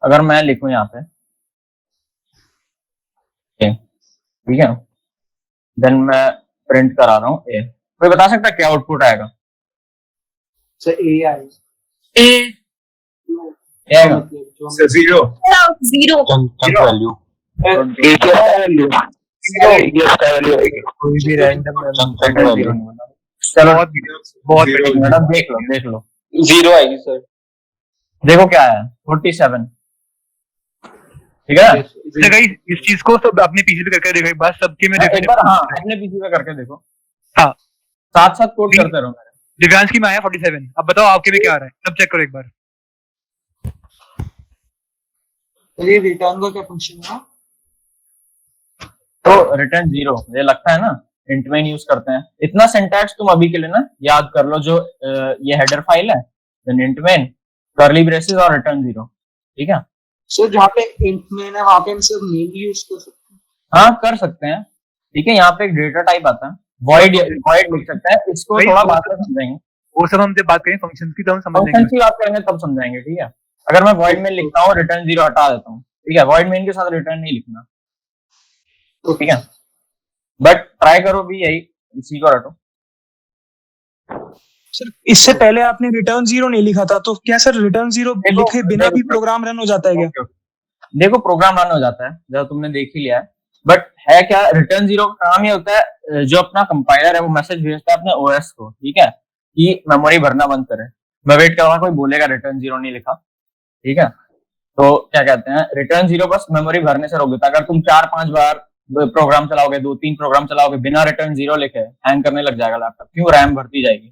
अगर मैं लिखूं यहाँ पे, ठीक है, देन मैं प्रिंट करा रहा हूँ ए, कोई बता सकता है क्या आउटपुट आएगा? सर ए आएगा। जीरो जंक वैल्यू कोई भी रैंडम जंक वैल्यू चलो बहुत मैडम देख लो 0 आएगी सर। देखो क्या है 47, ठीक है। इस चीज को सब अपने पीछे पे करके देखो एक बार, सबके में एक बार हाँ अपने पीसी पे करके देखो, हाँ साथ साथ कोड करते रहो मेरे। दिव्यांश की में आया 47, अब बताओ आपके में क्या आ रहा है, सब चेक करो एक बार। ये रिटर्न का क्या फंक्शन है? तो रिटर्न 0 ये लगता है ना, इंट मेन यूज करते हैं। इतना सिंटैक्स तुम अभी के लिए ना याद कर लो, जो ये हेडर फाइल है, then int main, curly braces और रिटर्न 0, ठीक है। सर जहाँ पे इंट मेन है वहाँ पे हम सिर्फ मेन यूज कर सकते हैं? हाँ कर सकते हैं, ठीक है। यहाँ पे एक डेटा टाइप आता है, वॉइड लिख सकते हैं, इसको थोड़ा बात में समझाएंगे, वो सब हम जब बात करेंगे फंक्शंस की, तो हम समझ फंक्शन की बात करेंगे तब समझाएंगे, ठीक है। अगर मैं वॉइड मेन लिखता हूँ, रिटर्न 0 हटा देता हूँ, ठीक है, वॉइड मेन के साथ रिटर्न नहीं लिखना, ठीक है, बट ट्राई करो भी यही, इसी को रटो। सर इससे पहले आपने रिटर्न 0 नहीं लिखा था, तो क्या सर रिटर्न 0 लिखे बिना भी प्रोग्राम रन हो जाता है क्या? देखो प्रोग्राम रन हो जाता है जब तुमने देख ही लिया है, बट है क्या, रिटर्न 0 का काम ही होता है, जो अपना कंपाइलर है वो मैसेज भेजता है अपने ओएस को, ठीक है, कि मेमोरी भरना बंद करे। मैं वेट करूंगा कोई बोलेगा रिटर्न 0 नहीं लिखा, ठीक है। तो क्या कहते हैं, रिटर्न 0 बस मेमोरी भरने से रोक देता है। अगर तुम 4-5 बार प्रोग्राम चलाओगे, 2-3 प्रोग्राम चलाओगे बिना रिटर्न 0 लिखे, हैंग करने लग जाएगा लैपटॉप, क्यों, रैम भरती जाएगी,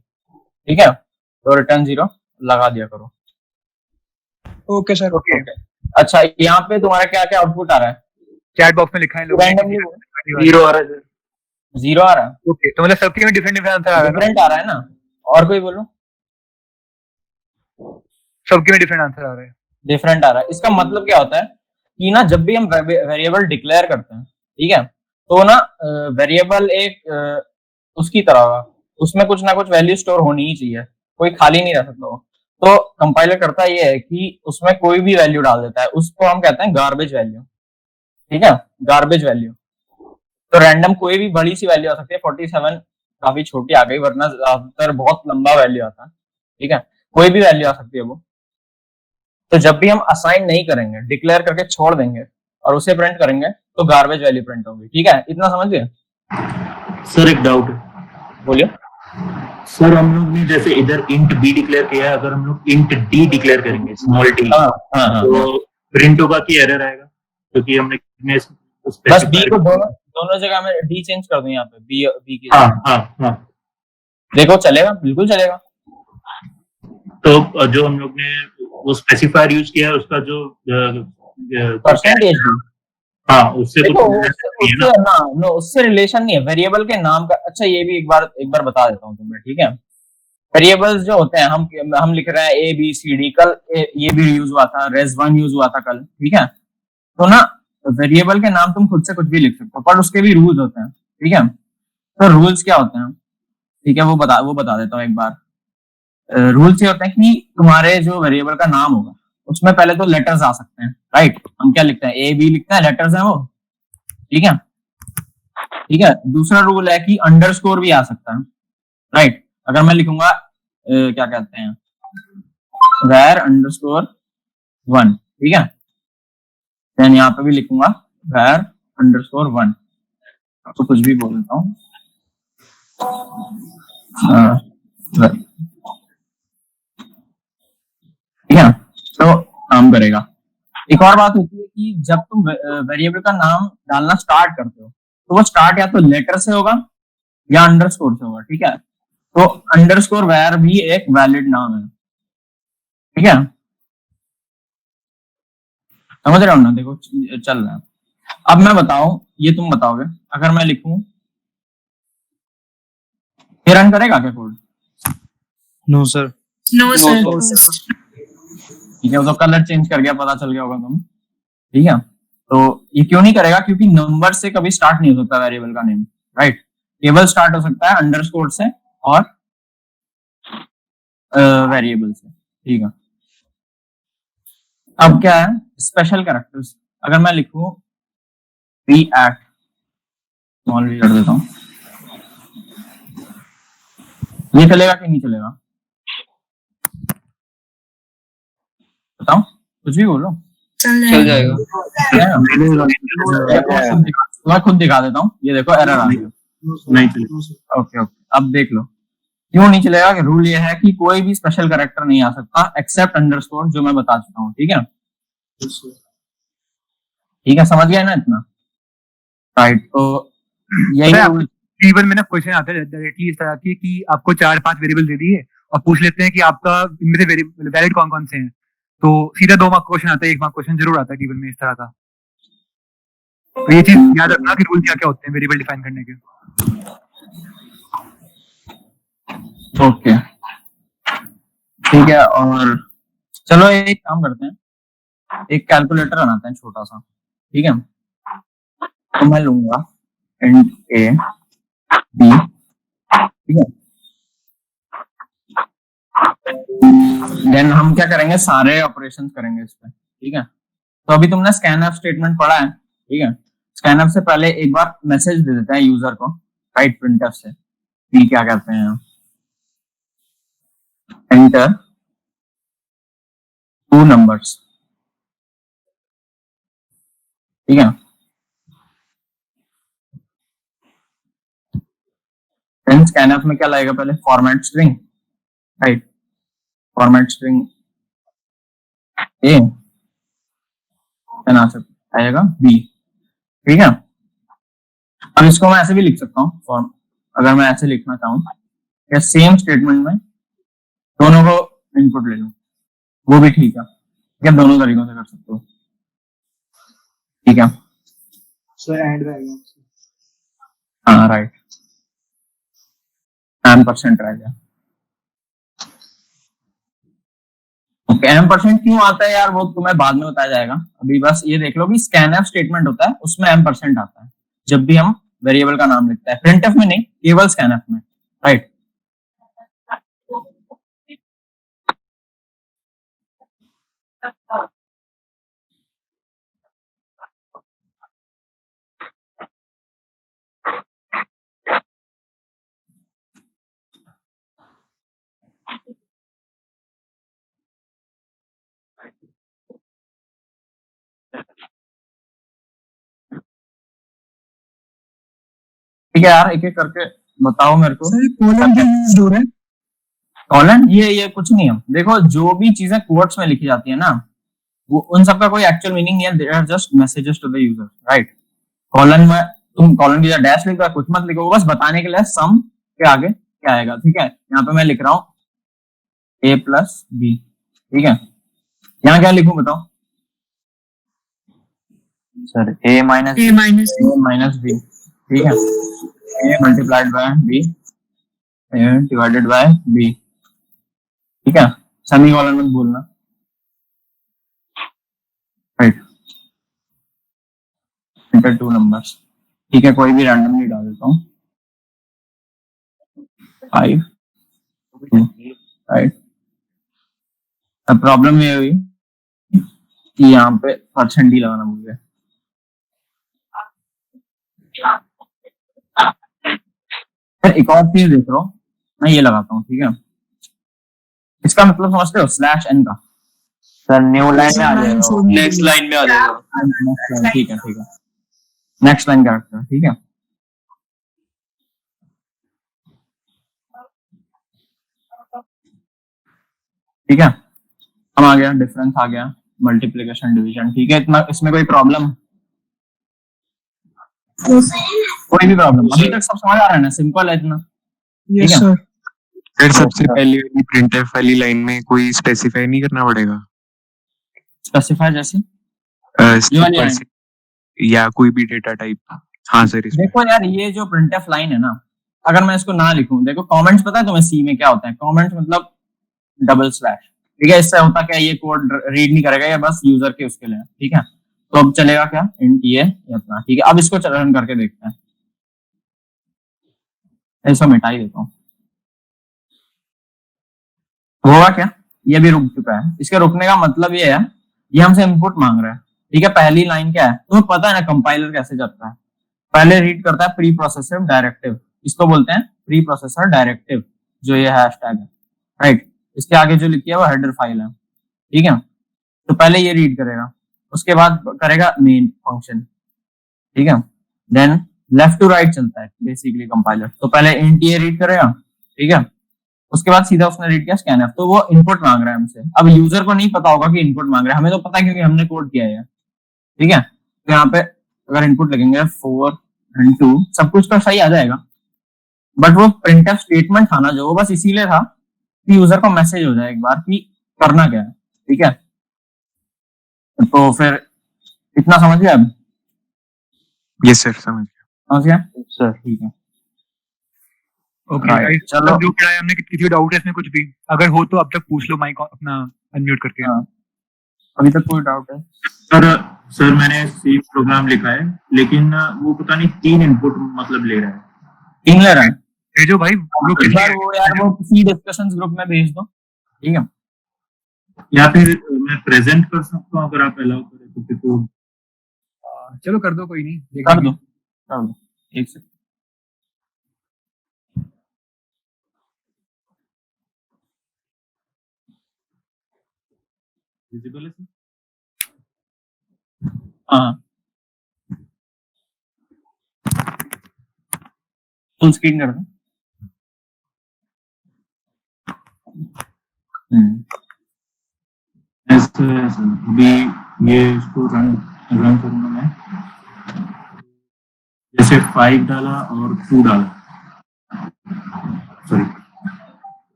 ठीक है। तो रिटर्न 0 लगा दिया करो। Okay sir. ओके अच्छा, यहाँ पे तुम्हारा क्या क्या आउटपुट आ रहा है? चैट बॉक्स में लिखा है लोगों ने, 0 आ रहा है। 0 आ रहा है, ओके, तो मतलब सबके में डिफरेंट आंसर आ रहा है, डिफरेंट आ रहा है ना? और कोई बोलो, सबके में डिफरेंट आंसर आ रहा है, डिफरेंट आ रहा है। इसका मतलब क्या होता है कि ना, जब भी हम वेरिएबल डिक्लेयर करते हैं, ठीक है, तो ना वेरिएबल एक उसकी तरह, उसमें कुछ ना कुछ वैल्यू स्टोर होनी ही चाहिए, कोई खाली नहीं रह सकता वो। तो कंपाइलर करता ये है कि उसमें कोई भी वैल्यू डाल देता है, उसको हम कहते हैं गार्बेज वैल्यू, ठीक है, गार्बेज वैल्यू। तो रैंडम कोई भी बड़ी सी वैल्यू आ सकती है, 47 काफी छोटी आ गई, वरना ज्यादातर बहुत लंबा वैल्यू आता है, ठीक है, कोई भी वैल्यू आ सकती है वो। तो जब भी हम असाइन नहीं करेंगे, डिक्लेयर करके छोड़ देंगे और उसे प्रिंट करेंगे, तो गार्बेज वैल्यू प्रिंट होगी, ठीक है, इतना समझ गए? सर एक डाउट है, बोलिए। सर हम लोग ने जैसे इधर इंट बी डिक्लेयर किया है, अगर हम लोग इंट डी डिक्लेयर करेंगे स्मॉल डी तो प्रिंट होगा कि एरर आएगा, क्योंकि हमने बस बी को दोनों जगह में डी चेंज कर दूं यहाँ पे, बी की हाँ देखो चलेगा, बिल्कुल चलेगा। तो जो हम लोग ने वो स्पेसिफायर यूज किया है उसका जो परसेंटेज, हाँ उससे देखो तो उससे ना नो उससे रिलेशन नहीं है वेरिएबल के नाम का। अच्छा ये भी एक बार बता देता हूँ तुम्हें, ठीक है। वेरिएबल्स जो होते हैं, हम लिख रहे हैं ए बी सी डी, कल ये भी यूज हुआ था, res1 यूज हुआ था कल, ठीक है। तो ना वेरिएबल के नाम तुम खुद से कुछ भी लिख सकते हो, पर उसके भी रूल्स होते हैं, ठीक है। तो रूल्स क्या होते हैं, ठीक है, वो बता देता हूँ एक बार। रूल्स ये होते हैं कि तुम्हारे जो वेरिएबल का नाम होगा उसमें पहले तो लेटर्स आ सकते हैं, राइट। हम क्या लिखते हैं, ए बी लिखते हैं, लेटर्स हैं वो, ठीक है। ठीक है, दूसरा रूल है कि अंडरस्कोर भी आ सकता है, राइट। अगर मैं लिखूंगा क्या कहते हैं var _1, ठीक है, देन यहाँ पे भी लिखूंगा var _1, तो कुछ भी बोल देता हूँ, ठीक है, तो काम करेगा। एक और बात होती है कि जब तुम वेरिएबल का नाम डालना स्टार्ट करते हो तो वो स्टार्ट या तो लेटर से होगा या अंडरस्कोर से होगा, ठीक है। तो अंडरस्कोर वैर भी एक वैलिड नाम है, ठीक है, समझ रहे हो ना, देखो चल रहा है। अब मैं बताऊं, ये तुम बताओगे, अगर मैं लिखूं, ये रन करेगा क्या code? No sir. No sir. ठीक है, तो कलर चेंज कर गया, पता चल गया होगा तुम्हें, ठीक है। तो ये क्यों नहीं करेगा, क्योंकि नंबर से कभी स्टार्ट नहीं हो सकता वेरिएबल का नेम, राइट। केवल स्टार्ट हो सकता है अंडरस्कोर से और वेरिएबल से, ठीक है। अब क्या है स्पेशल कैरेक्टर्स, अगर मैं लिखूं बी एट स्मॉल वी कर देता हूं, ये चलेगा कि नहीं चलेगा बताओ, कुछ भी बोलो, चल जाएगा। मैं खुद दिखा देता हूँ, ये देखो एरर आ गया, नहीं चलेगा। ओके, अब देख लो क्यों नहीं चलेगा। रूल ये है कि कोई भी स्पेशल कैरेक्टर नहीं आ सकता एक्सेप्ट अंडरस्कोर, जो मैं बता चुका हूँ, ठीक है। ठीक है, समझ गया ना इतना, राइट। तो यही रूल। टीवन में ना क्वेश्चन आता है डायरेक्टली इस तरह की कि आपको 4-5 वेरिएबल दे दिए और पूछ लेते हैं कि आपका इनमें से वैलिड कौन कौन से हैं, तो सीधा 2 मार्क क्वेश्चन आता है, 1 मार्क क्वेश्चन जरूर आता है टीवन में इस तरह का। तो ये चीज याद रखना कि रूल क्या क्या होते हैं वेरिएबल डिफाइन करने के। ओके ठीक है, और चलो एक काम करते हैं, एक कैलकुलेटर बनाते हैं छोटा सा, ठीक है। तो मैं लूंगा int a b, ठीक है। देन हम क्या करेंगे, सारे ऑपरेशंस करेंगे इस पे, ठीक है। तो अभी तुमने स्कैनफ स्टेटमेंट पढ़ा है, ठीक है। स्कैनफ से पहले एक बार मैसेज दे देते हैं यूजर को, राइट, प्रिंटफ से कि क्या कहते हैं, एंटर 2 नंबर्स, ठीक है। देन स्कैनफ में क्या लाएगा, पहले format string, right, format string a, then आएगा बी, ठीक है। अब इसको मैं ऐसे भी लिख सकता हूँ फॉर्म, अगर मैं ऐसे लिखना चाहूँ या सेम स्टेटमेंट में दोनों को इनपुट ले लूं, वो भी ठीक है, या दोनों तरीकों से कर सकते हो, ठीक है। सर एंड रहेगा, हाँ राइट, %, रह गया। ओके, %, क्यों आता है यार, वो तुम्हें बाद में बताया जाएगा, अभी बस ये देख लो कि स्कैनफ स्टेटमेंट होता है उसमें %, आता है जब भी हम वेरिएबल का नाम लिखते हैं, प्रिंटफ में नहीं, केवल स्कैनफ में, राइट। ठीक है यार, एक एक करके बताओ मेरे को। सर कॉलन क्यों यूज हो रहा है? कॉलन ये कुछ नहीं है। देखो जो भी चीजें कोट्स में लिखी जाती है ना, वो उन सबका कोई एक्चुअल मीनिंग नहीं है, they are just messages to the user, right. Colon में तुम कॉलन की जगह डैश लिखो, कुछ मत लिखो, बस बताने के लिए सम के आगे क्या आएगा, ठीक है। यहाँ पे मैं लिख रहा हूँ a प्लस बी, ठीक है। यहाँ क्या लिखूं बताओ सर a माइनस बी, ठीक है। a multiplied by b divided by b, ठीक है। सेमीकोलन मत बोलना, राइट। इंटर टू नंबर्स, ठीक है। कोई भी रैंडमली डाल देता हूँ 5 राइट। अब प्रॉब्लम ये हुई कि यहाँ पे परसेंट ही लगाना भूल गया। फिर एक और चीज देख रहा हूँ, मैं ये लगाता हूँ, ठीक है। इसका मतलब समझते हो स्लैश एन का? सर न्यू लाइन में आ जाएगा, नेक्स्ट लाइन में आ जाएगा। ठीक है, ठीक है। नेक्स्ट लाइन कैरेक्टर, ठीक है। ठीक है, हम आ गया, डिफरेंस आ गया, मल्टीप्लिकेशन डिवीजन, ठीक है। इतना इसमें कोई प्रॉब्लम, कोई भी प्रॉब्लम अभी तक सब समझ आ रहा है ना? सिंपल है इतना, ठीक है। सर सबसे पहले वाली प्रिंटफ वाली लाइन में कोई स्पेसिफाई नहीं करना पड़ेगा? स्पेसिफाई जैसे या कोई भी डेटा टाइप? हाँ सर। देखो यार, ये जो प्रिंटफ लाइन है ना, अगर मैं इसको ना लिखूं, देखो कमेंट्स पता है तुम्हें सी में क्या होता है? कमेंट्स मतलब डबल स्लैश, ठीक है। इससे होता क्या, ये कोड रीड नहीं करेगा, ये बस यूजर के उसके लिए, ठीक है। तो अब चलेगा क्या, इंट ये अपना, ठीक है। अब इसको रन करके देखते हैं, ऐसा मिटा ही देता हूँ, होगा क्या? ये भी रुक चुका है। इसके रुकने का मतलब ये है, ये हमसे इनपुट मांग रहा है, ठीक है। पहली लाइन क्या है तुम्हें पता है ना, कंपाइलर कैसे चलता है? पहले रीड करता है प्री प्रोसेसर डायरेक्टिव, इसको बोलते हैं प्री प्रोसेसर डायरेक्टिव, जो ये हैशटैग है, राइट। इसके आगे जो लिखी है वो हेडर फाइल है, ठीक है। तो पहले ये रीड करेगा, उसके बाद करेगा मेन फंक्शन, ठीक है। देन लेफ्ट टू राइट चलता है बेसिकली कंपाइलर। तो पहले इंट ये रीड करेगा, ठीक है। उसके बाद सीधा उसने रीड किया स्कैनफ, तो वो इनपुट मांग रहा है हमसे। अब यूजर को नहीं पता होगा कि इनपुट मांग रहा है, हमें तो पता है क्योंकि हमने कोड किया है, ठीक है। तो यहाँ पे अगर इनपुट लगेंगे 4 and 2, सब कुछ तो सही आ जाएगा, बट वो प्रिंटफ स्टेटमेंट था ना जो, वो बस इसीलिए था कि यूजर को मैसेज हो जाए एक बार कि करना क्या है, ठीक है। तो फिर इतना समझ गया अब? यस सर, समझ गया सर, ठीक है। ओके चलो, जो पढ़ाया हमने, किसी डाउट है इसमें कुछ भी अगर हो तो अब तक पूछ लो, माइक अपना अनम्यूट करके। अभी तक कोई डाउट है? सर मैंने सी प्रोग्राम लिखा है, लेकिन वो पता नहीं 3 इनपुट मतलब ले रहा है। 3 ले रहा है? भेजो भाई ग्रुप में, वो यार वो सी डिस्कशंस ग्रुप में भेज दो, ठीक है। या फिर मैं प्रेजेंट कर सकता हूँ अगर आप अलाउ करें तो। फिर चलो कर दो, कोई नहीं, कर दो एक सेकंड। विजिबल है सर? हाँ, फुल स्क्रीन कर दो। अभी ये इसको रन करूंगा मैं, जैसे 5 डाला और 2 डाला, सॉरी,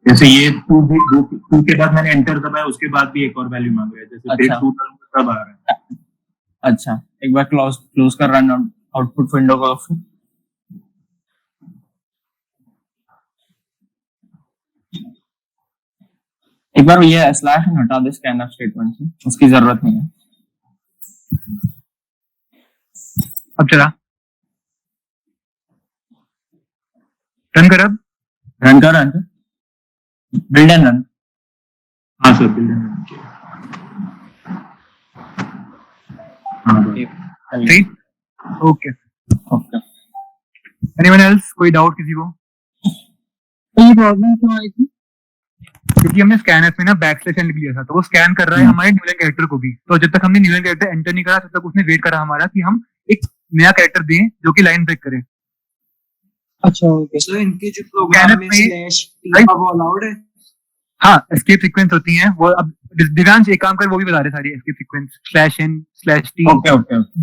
जैसे ये 2 के बाद मैंने एंटर दबाया, उसके बाद भी एक और वैल्यू मांग रहा है, जैसे फिर 2 डालूंगा तब आ रहा है। अच्छा, एक बार क्लोज कर रन आउटपुट विंडो को। एक बार ये स्लैश हटा दे स्कैनफ स्टेटमेंट से, उसकी जरूरत नहीं है। अब चला रन कर, अब रन कर, बिल्ड एंड रन। हाँ सर, बिल्ड एंड रन किया। Okay okay. एनीवन एल्स, कोई डाउट किसी को? ये प्रॉब्लम क्यों आई थी? क्योंकि हमने स्कैनफ में ना बैकस्लैश एंड लिया था, तो वो स्कैन कर रहा है हमारे न्यूलन कैरेक्टर को भी। तो जब तक हमने न्यूलन कैरेक्टर एंटर नहीं करा, तब तक उसने वेट करा हमारा कि हम एक नया कैरेक्टर दें जो कि लाइन ब्रेक करे। अच्छा ओके सर इनके जो प्रोग्राम में स्लैश टी का वो अलाउड है? हाँ, एस्केप सीक्वेंस होती हैं वो। अब दिव्यांश एक काम कर, वो भी बता रहे सारी escape sequence /n/t। Okay okay okay,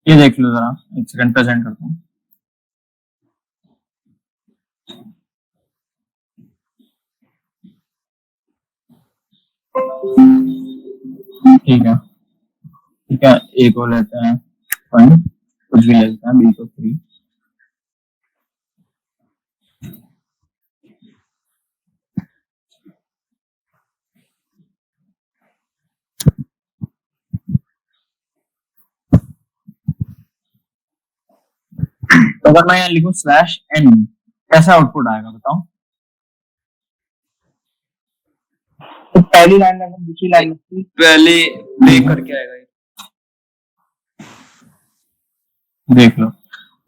ये देख लो जरा, एक सेकंड प्रेजेंट करता हूँ। ठीक है ठीक है, ए को लेते हैं 1, कुछ भी लेते हैं, बी को 3। तो अगर मैं यहाँ लिखूं /n, कैसा आउटपुट आएगा बताओ? तो पहली लाइन में दूसरी लाइन में पहले ब्रेक करके आएगा ये। देख लो,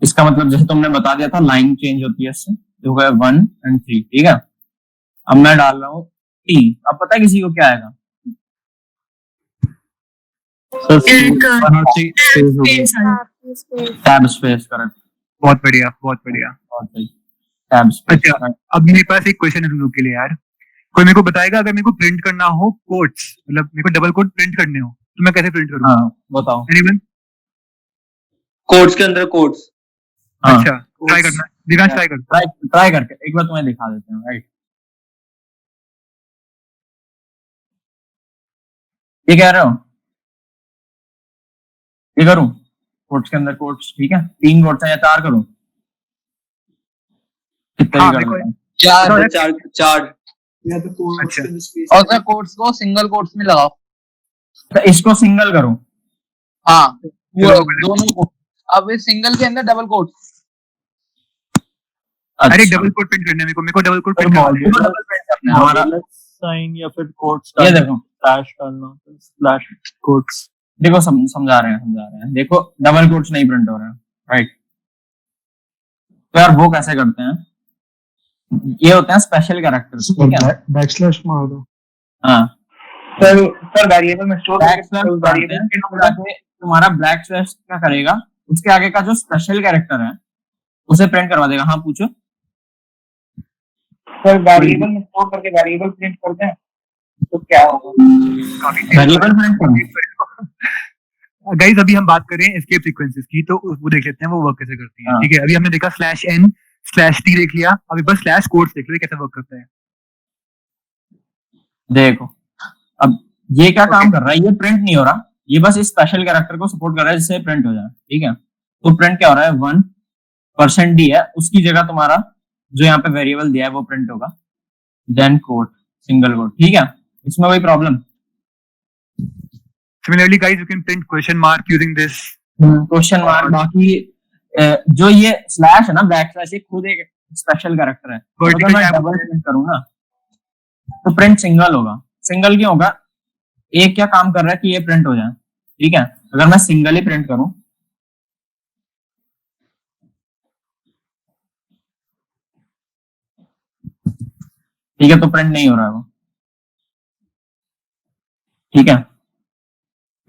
इसका मतलब जैसे तुमने बता दिया था लाइन चेंज होती है इससे, तो हो गया 1 और 3। ठीक है, अब मैं डाल रहा हूँ t। अब पता है किसी को क्या आएगा? Tab space, correct. बहुत बढ़िया बहुत बढ़िया। बहुत सही, टैब स्पेस। अच्छा, अब मेरे पास एक क्वेश्चन है तुम लोग के लिए यार। कोई मेरे को बताएगा, अगर मेरे को प्रिंट करना हो कोट्स, मतलब मेरे को डबल कोट प्रिंट करने हो, तो मैं कैसे प्रिंट करूँ? हाँ बताओ। एनीवन? कोड्स के अंदर कोड्स। हाँ, अच्छा, ट्राई करना दिव्यांश, ट्राई कर। ट्राई करके एक बार तुम्हें दिखा देते हैं। राइट, ये कह रहे हो? ये करूं कोट्स के अंदर कोट्स? ठीक है, 3 कोट्स हैं या 4 करूं? कितने हाँ, कर मेरे को लेते हैं? चार या तो कोड्स अच्छा। के अंदर स्पेस और सर कोड्स को सिंगल कोट्स में लगाओ। तो इसको सिंगल करूं? हाँ वो चलो, दोनों को। अब इस सिंगल के अंदर डबल कोट्स। अरे डबल कोट प्रिंट करने मेरे को डबल कोट प्रिंट करना है। हमारा साइन या फिर कोट्स ये देखो, स्लैश डालना, स्लैश कोट्स। देखो समझा रहे हैं। देखो डबल कोट्स नहीं प्रिंट हो रहे हैं। राइट, तो यार वो कैसे करते हैं? ये होते हैं स्पेशल कैरेक्टर्स। ठीक है, बैकस्लैश मार दो। हाँ, सर वेरिएबल में स्टोर तुम्हारा ब्लैक स्लैश क्या करेगा? उसके आगे का जो स्पेशल कैरेक्टर है उसे प्रिंट करवा देगा। हाँ पूछो। सर वेरिएबल में स्टोर करके वेरिएबल प्रिंट करते हैं तो क्या होगा? वेरिएबल प्रिंट करना। गाइस, अभी हम बात करें एस्केप सीक्वेंसेस की, तो वो देख लेते हैं वो वर्क कैसे करती है। ठीक है, अभी हमने देखा /n/t देख लिया, अभी बस स्लैश कोट्स देख लिया कैसे वर्क करता है। देखो अब ये क्या काम कर रहा है? ये प्रिंट नहीं हो रहा, ये बस इस स्पेशल कैरेक्टर को सपोर्ट कर रहा है जिससे प्रिंट हो जाए। ठीक है, तो प्रिंट क्या हो रहा है? 1% है, उसकी जगह तुम्हारा जो यहाँ पे वेरिएबल दिया है वो प्रिंट होगा, देन कोट, सिंगल कोट। ठीक है, इसमें कोई problem? Similarly, guys, you can print question mark using this. Question mark. बाकी जो ये स्लैश है ना, बैक स्लैश, ये खुद एक स्पेशल कैरेक्टर है। अगर मैं डबल प्रिंट करूँ ना तो प्रिंट सिंगल होगा। सिंगल क्यों होगा? एक क्या काम कर रहा है कि ये प्रिंट हो जाए। ठीक है, अगर मैं सिंगल ही प्रिंट करूं, ठीक है, तो प्रिंट नहीं हो रहा है वो। ठीक है,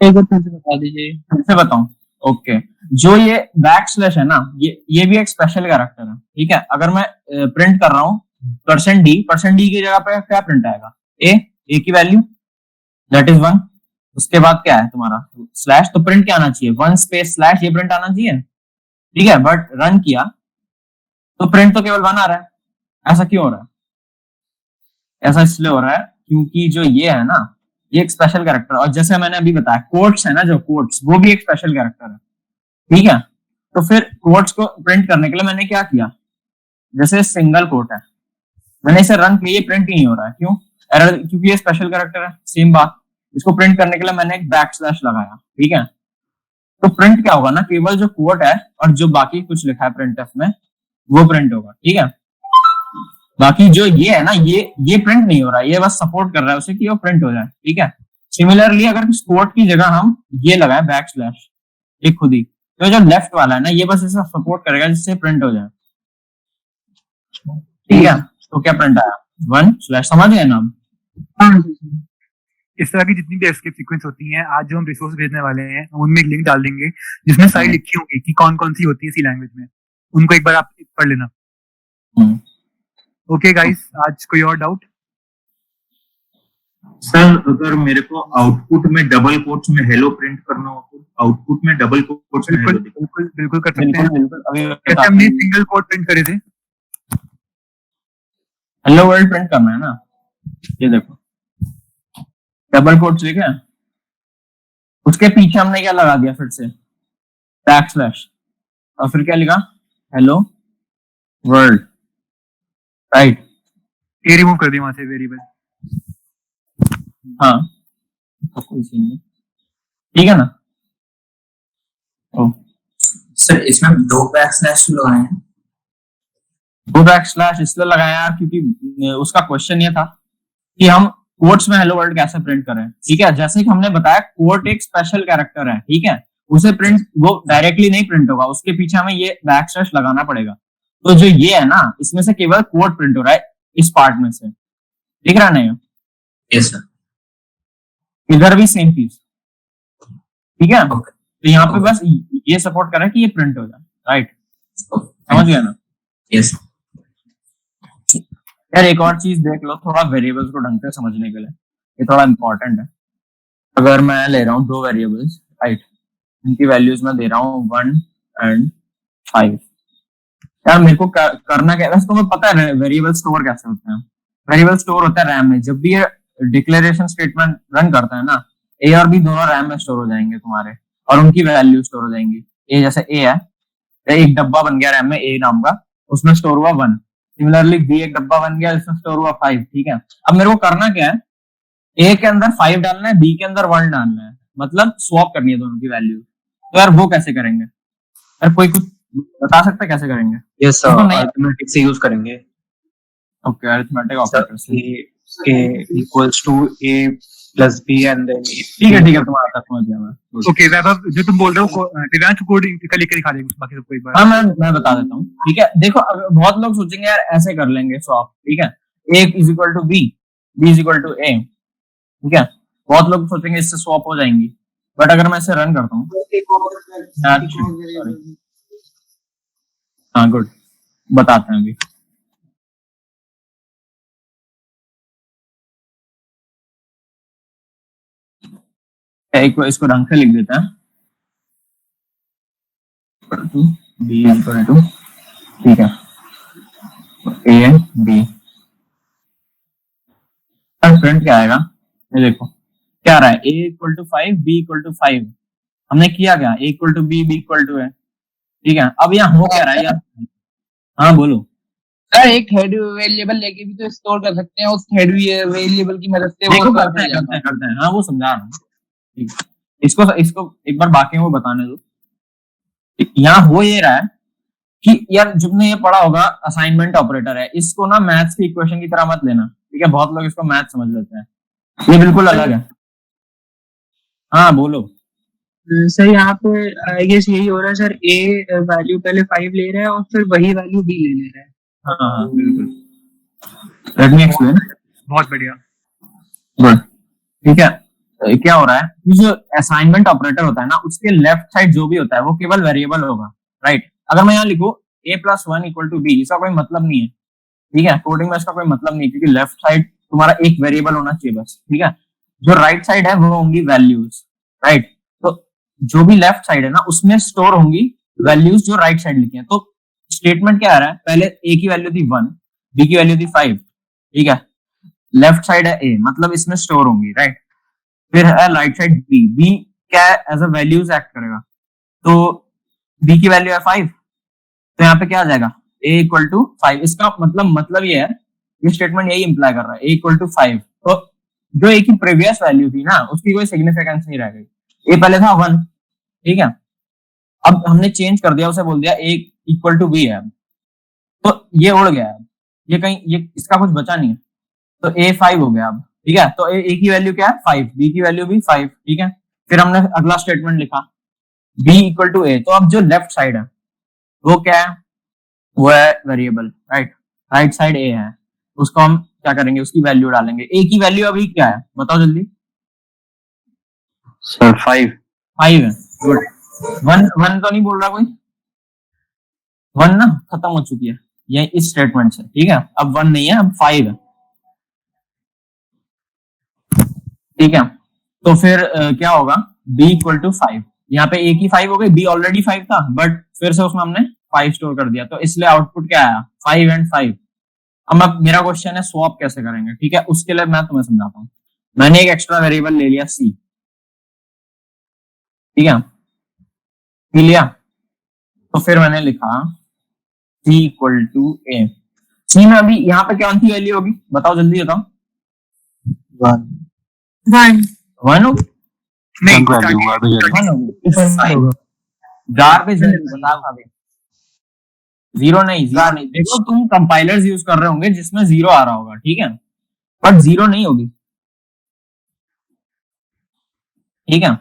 एक बार फिर से बता दीजिए। फिर से बताऊं? ओके, जो ये बैक स्लैश है ना, ये भी एक स्पेशल कैरेक्टर है। ठीक है, अगर मैं प्रिंट कर रहा हूं %d की जगह पे क्या प्रिंट आएगा? ए की वैल्यू, दैट इज 1। उसके बाद क्या है तुम्हारा? स्लैश। तो प्रिंट क्या आना चाहिए? 1 स्पेस स्लैश, ये प्रिंट आना चाहिए। ठीक है, बट रन किया तो प्रिंट तो केवल 1 आ रहा है। ऐसा क्यों हो रहा है? ऐसा इसलिए हो रहा है क्योंकि जो ये है ना, ये एक स्पेशल कैरेक्टर, और जैसे मैंने अभी बताया कोट्स है ना, जो कोट्स, वो भी एक स्पेशल कैरेक्टर है। ठीक है, तो फिर कोट्स को प्रिंट करने के लिए मैंने क्या किया? जैसे सिंगल कोट है, मैंने इसे रन किया, ये प्रिंट ही नहीं हो रहा है। क्यों? एरर, क्योंकि ये स्पेशल कैरेक्टर है। सेम बात, इसको प्रिंट करने के लिए मैंने एक बैक स्लैश लगाया। ठीक है, तो प्रिंट क्या होगा ना, केवल जो कोट है और जो बाकी कुछ लिखा है प्रिंटफ में वो प्रिंट होगा। ठीक है, बाकी जो ये है ना, ये प्रिंट नहीं हो रहा है, ये बस सपोर्ट कर रहा है उसे कि वो प्रिंट हो जाए। ठीक है, सिमिलरली अगर इस कोट की जगह हम ये लगाए बैक स्लैश, ये खुद ही, तो जो लेफ्ट वाला है ना, ये बस इसे सपोर्ट करेगा जिससे प्रिंट हो जाए। ठीक है, तो क्या प्रिंट आया? 1/, समझ गए ना? इस तरह की जितनी भी एस्केप सीक्वेंस होती हैं, आज जो हम रिसोर्स भेजने वाले हैं, हम उनमें एक लिंक डाल देंगे जिसमें सारी लिखी होंगी कि कौन कौन सी होती है इसी लैंग्वेज में। उनको एक बार आप पढ़ लेना। ओके गाइस, आज कोई और डाउट? सर अगर मेरे को आउटपुट में डबल कोट्स में हेलो प्रिंट करना हो तो आउटपुट में डबल कोट्स में बिल्कुल हेलो बिल्कुल बिल्कुल कर सकते हैं। बिल्कुल अभी कैसे हमने सिंगल कोट प्रिंट करे थे। हेलो वर्ल्ड प्रिंट करना है ना, ये देखो डबल कोट्स लिखा है, उसके पीछे हमने क्या लगा दिया फिर से बैकस्लैश, और फिर क्या लिखा हेलो वर्ल्ड, राइट। ये रिमूव कर दिया वहां से वेरिएबल। हाँ तो कोई सीन नहीं, ठीक है ना। ओ सर इसमें 2 बैकस्लैश लगाए हैं। 2 बैकस्लैश इसलिए लगाया यार क्योंकि उसका क्वेश्चन ये था कि हम कोट्स में हेलो वर्ल्ड कैसे प्रिंट करें, ठीक है। जैसे कि हमने बताया कोट एक स्पेशल कैरेक्टर है, ठीक है, उसे प्रिंट वो डायरेक्टली नहीं प्रिंट होगा, उसके पीछे हमें ये बैकस्लैश लगाना पड़ेगा। तो जो ये है ना, इसमें से केवल कोट प्रिंट हो रहा है इस पार्ट में से, दिख रहा नहीं? Yes sir. इधर भी सेम चीज, ठीक है। तो यहाँ पे बस ये सपोर्ट कर रहा है कि ये प्रिंट हो जाए, राइट, समझ गया ना? यस यार एक और चीज देख लो थोड़ा वेरिएबल्स को ढंग से समझने के लिए, ये थोड़ा इंपॉर्टेंट है। अगर मैं ले रहा हूँ 2 वेरिएबल्स, राइट, इनकी वैल्यूज मैं दे रहा हूँ 1 और 5। यार मेरे को करना क्या है, वैसे तुम्हें पता है वेरिएबल स्टोर कैसे होते हैं। वेरिएबल स्टोर होता है रैम में। जब भी ये डिक्लेरेशन स्टेटमेंट रन करता है ना, ए और बी दोनों रैम में स्टोर हो जाएंगे तुम्हारे, और उनकी वैल्यू स्टोर हो जाएंगी। ए जैसे ए है, एक डब्बा बन गया रैम में ए नाम का, उसमें स्टोर हुआ 1। सिमिलरली बी एक डब्बा बन गया, इसमें स्टोर हुआ 5, ठीक है। अब मेरे को करना क्या है, ए के अंदर 5 डालना है, बी के अंदर 1 डालना है, मतलब स्वैप करनी है दोनों की वैल्यू। तो यार वो कैसे करेंगे? यार कोई कुछ बता सकता है कैसे करेंगे? यस सर, अरिथमेटिक से यूज करेंगे। ओके, अरिथमेटिक ऑपरेटर से A equals to A plus B and then ठीक है तुम्हारा तक समझ गया मैं। ओके वैभव, जो तुम बोल रहे हो दिव्यांश कोड लिख के दिखा देंगे बाकी सबको एक बार। हाँ मैं बता देता हूँ, ठीक है। देखो बहुत लोग सोचेंगे यार ऐसे कर लेंगे स्वैप, ठीक है, a is equal to B, B is equal to A, ठीक है। बहुत लोग सोचेंगे इससे स्वैप हो जाएंगी, बट अगर मैं इसे रन करता हूँ, हाँ गुड, बताते हैं अभी। एक इसको ढंग से लिख देते हैं, बी इक्वल टू, ठीक है, ए बी। प्रिंट क्या आएगा ये देखो, क्या आ रहा है, a equal to 5, b equal to 5। हमने किया क्या, a equal to b, b equal to है, ठीक है। अब यहाँ हो क्या रहा है यार, हाँ बोलो। सर एक हेड वेरिएबल लेके भी तो स्टोर कर सकते हैं, उस हेड वेरिएबल की मदद से देखो करते हैं, हाँ वो समझा रहा हूँ। इसको एक बार बाकी में बताने दो। यहाँ हो ये रहा है कि यार तुमने ये पढ़ा होगा असाइनमेंट ऑपरेटर है, इसको ना मैथ्स की इक्वेशन की तरह मत लेना, ठीक है। बहुत लोग इसको मैथ समझ लेते हैं, ये बिल्कुल अलग है। हाँ बोलो सर। यहाँ पे आई गेस यही हो रहा है सर, ए वैल्यू पहले 5 ले रहा है और फिर वही वैल्यू बी ले रहा है। हाँ बिल्कुल, लेट मी एक्सप्लेन। बहुत बढ़िया, गुड, ठीक है। क्या हो रहा है, जो असाइनमेंट ऑपरेटर होता है ना, उसके लेफ्ट साइड जो भी होता है वो केवल वेरिएबल होगा, राइट। अगर मैं यहाँ लिखूं a plus 1 equal to b, इसका कोई मतलब नहीं है, ठीक है। कोडिंग में इसका कोई मतलब नहीं, क्योंकि लेफ्ट साइड तुम्हारा एक वेरिएबल होना चाहिए बस, ठीक है। जो राइट साइड है वो होंगी वैल्यूज, राइट। तो जो भी लेफ्ट साइड है ना, उसमें स्टोर होंगी वैल्यूज जो राइट साइड लिखी है। तो स्टेटमेंट क्या आ रहा है, पहले a की वैल्यू थी 1, b की वैल्यू थी 5, ठीक है। लेफ्ट साइड है a, मतलब इसमें स्टोर होंगी, राइट। फिर है राइट साइड b, b क्या एज अ वैल्यूज एक्ट करेगा, तो b की वैल्यू है 5, तो यहाँ पे क्या आ जाएगा, a इक्वल टू 5। इसका मतलब ये है, ये स्टेटमेंट यही इंप्लाई कर रहा है, a इक्वल टू 5। तो जो a की प्रीवियस वैल्यू थी ना, उसकी कोई सिग्निफिकेंस नहीं रह गई। a पहले था 1, ठीक है। अब हमने चेंज कर दिया, उसे बोल दिया a इक्वल टू b है, तो ये उड़ गया है, ये कहीं ये इसका कुछ बचा नहीं है, तो a 5 हो गया अब, ठीक है। तो a की वैल्यू क्या है 5, b की वैल्यू भी 5, ठीक है। फिर हमने अगला स्टेटमेंट लिखा b इक्वल टू a, तो अब जो लेफ्ट साइड है वो क्या है, वो है variable, right. Right side a है, उसको हम क्या करेंगे, उसकी वैल्यू डालेंगे। a की वैल्यू अभी क्या है बताओ जल्दी सर 5 है, गुड। 1 तो नहीं बोल रहा कोई, 1 ना खत्म हो चुकी है ये इस स्टेटमेंट से, ठीक है। अब 1 नहीं है, अब 5 है, ठीक है। तो फिर क्या होगा, b इक्वल टू 5, यहाँ पे a की 5 हो गई, b ऑलरेडी 5 था, बट फिर से उसमें हमने 5 स्टोर कर दिया, तो इसलिए आउटपुट क्या आया, 5 and 5। अब मेरा क्वेश्चन है स्वैप कैसे करेंगे, ठीक है। उसके लिए मैं तुम्हें समझाता हूँ। मैंने एक एक्स्ट्रा वेरिएबल ले लिया c, ठीक है, लिया। तो फिर मैंने लिखा c equal to a। c में अभी यहाँ पे कौन सी वैल्यू होगी, बताओ जल्दी बताओ। 1 होगी, नहीं, गार्बेज वैल्यू बता था, 0 नहीं, 0 नहीं। देखो तुम कंपाइलर्स यूज कर रहे होंगे जिसमें 0 आ रहा होगा, ठीक है, बट 0 नहीं होगी, ठीक है।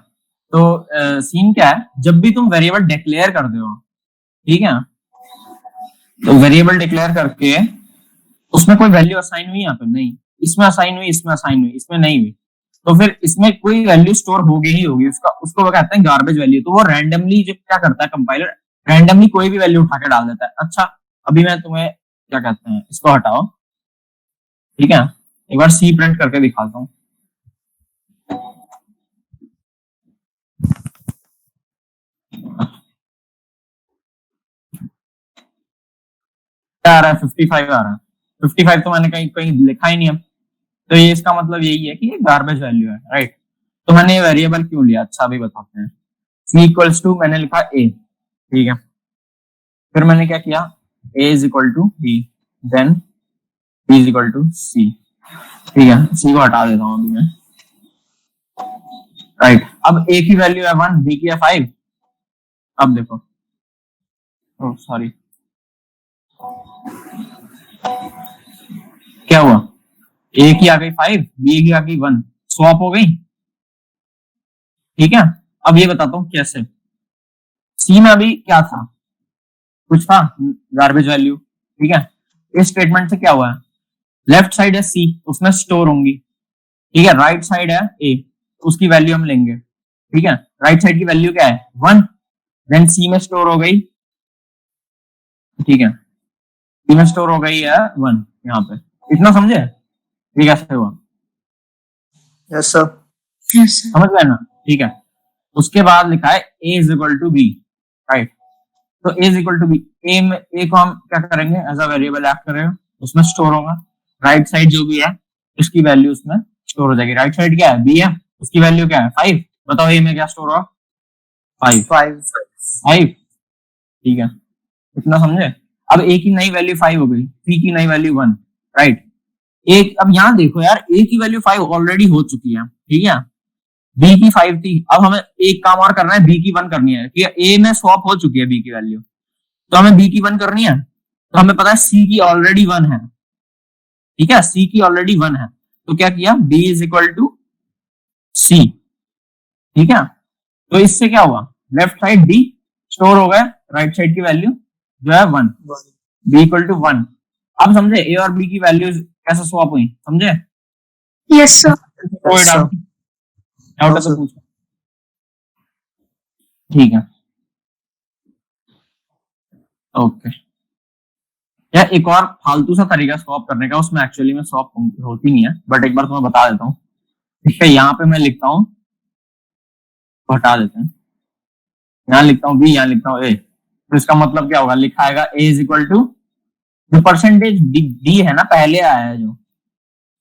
तो सीन क्या है, जब भी तुम वेरिएबल डिक्लेयर करते हो, ठीक है, तो वेरिएबल डिक्लेयर करके उसमें कोई वैल्यू असाइन हुई यहाँ पे नहीं, इसमें असाइन हुई, इसमें असाइन हुई, इसमें नहीं हुई, तो फिर इसमें कोई वैल्यू स्टोर होगी ही होगी, उसको वो कहते हैं गार्बेज वैल्यू। तो वो रैंडमली जो क्या करता है कंपाइलर, रैंडमली कोई भी वैल्यू उठा के डाल देता है। अच्छा अभी मैं तुम्हें क्या कहते हैं, इसको हटाओ, ठीक है, एक बार सी प्रिंट करके दिखाता हूँ। क्या आ रहा है, 55 आ रहा है। 55 तो मैंने कहीं कहीं लिखा ही नहीं है, तो ये इसका मतलब यही है कि ये गार्बेज वैल्यू है, राइट। तो मैंने ये वेरिएबल क्यों लिया, अच्छा अभी बताते हैं। c इक्वल्स टू मैंने लिखा a, ठीक है, फिर मैंने क्या किया, a is equal to b, then b is equal to c, ठीक है। c को हटा देता हूँ अभी मैं, राइट। अब a की वैल्यू है 1, b की है 5। अब देखो, ओह सॉरी, क्या हुआ, a की आ गई 5, b की आ गई 1, स्वैप हो गई, ठीक है। अब ये बताता हूँ कैसे। c में अभी क्या था, कुछ था, गार्बेज वैल्यू, ठीक है। इस स्टेटमेंट से क्या हुआ है, लेफ्ट साइड है c, उसमें स्टोर होंगी, ठीक है, राइट साइड है a, उसकी वैल्यू हम लेंगे, ठीक है। राइट साइड की वैल्यू क्या है, 1, देन c में स्टोर हो गई, ठीक है, c में स्टोर हो गई है 1 यहाँ पे, इतना समझे, ये कैसे हुआ, यस सर, समझ गए ना, ठीक है। उसके बाद लिखा है a is equal to b, right. तो a is equal to b, a को हम क्या करेंगे, एज अ वेरिएबल एक्ट करेंगे, उसमें स्टोर होगा, राइट साइड जो भी है उसकी वैल्यू उसमें स्टोर हो जाएगी। राइट साइड क्या है, b है, उसकी वैल्यू क्या है 5, बताओ a में क्या स्टोर होगा, 5, ठीक है, इतना समझे। अब a की नई वैल्यू 5 हो गई, b की नई वैल्यू 1, राइट। एक अब यहाँ देखो यार, a की वैल्यू 5 ऑलरेडी हो चुकी है, ठीक है, b की 5 थी, अब हमें एक काम और करना है, b की 1 करनी है, ठीक है। a में स्वैप हो चुकी है b की वैल्यू, तो हमें b की 1 करनी है, तो हमें पता है c की ऑलरेडी 1 है, ठीक है, c की ऑलरेडी 1 है, तो क्या किया, b is equal to c, ठीक है। तो इससे क्या हुआ, लेफ्ट साइड b स्टोर हो गया, राइट साइड की वैल्यू जो है 1, b इक्वल टू 1। अब समझे a और b की वैल्यूज कैसे स्वैप हुई, समझे, यस सर, कोई डाउट है तो पूछो, ठीक है, ओके। यार एक और फालतू सा तरीका स्वैप करने का, उसमें एक्चुअली में स्वैप होती नहीं है, बट एक बार तुम्हें बता देता हूँ, ठीक है। यहाँ पे मैं लिखता हूँ, हटा देते हैं, यहाँ लिखता हूँ b, यहाँ लिखता हूँ a, तो इसका मतलब क्या होगा, लिखा आएगा a इज इक्वल टू जो परसेंटेज d है ना, पहले आया है जो,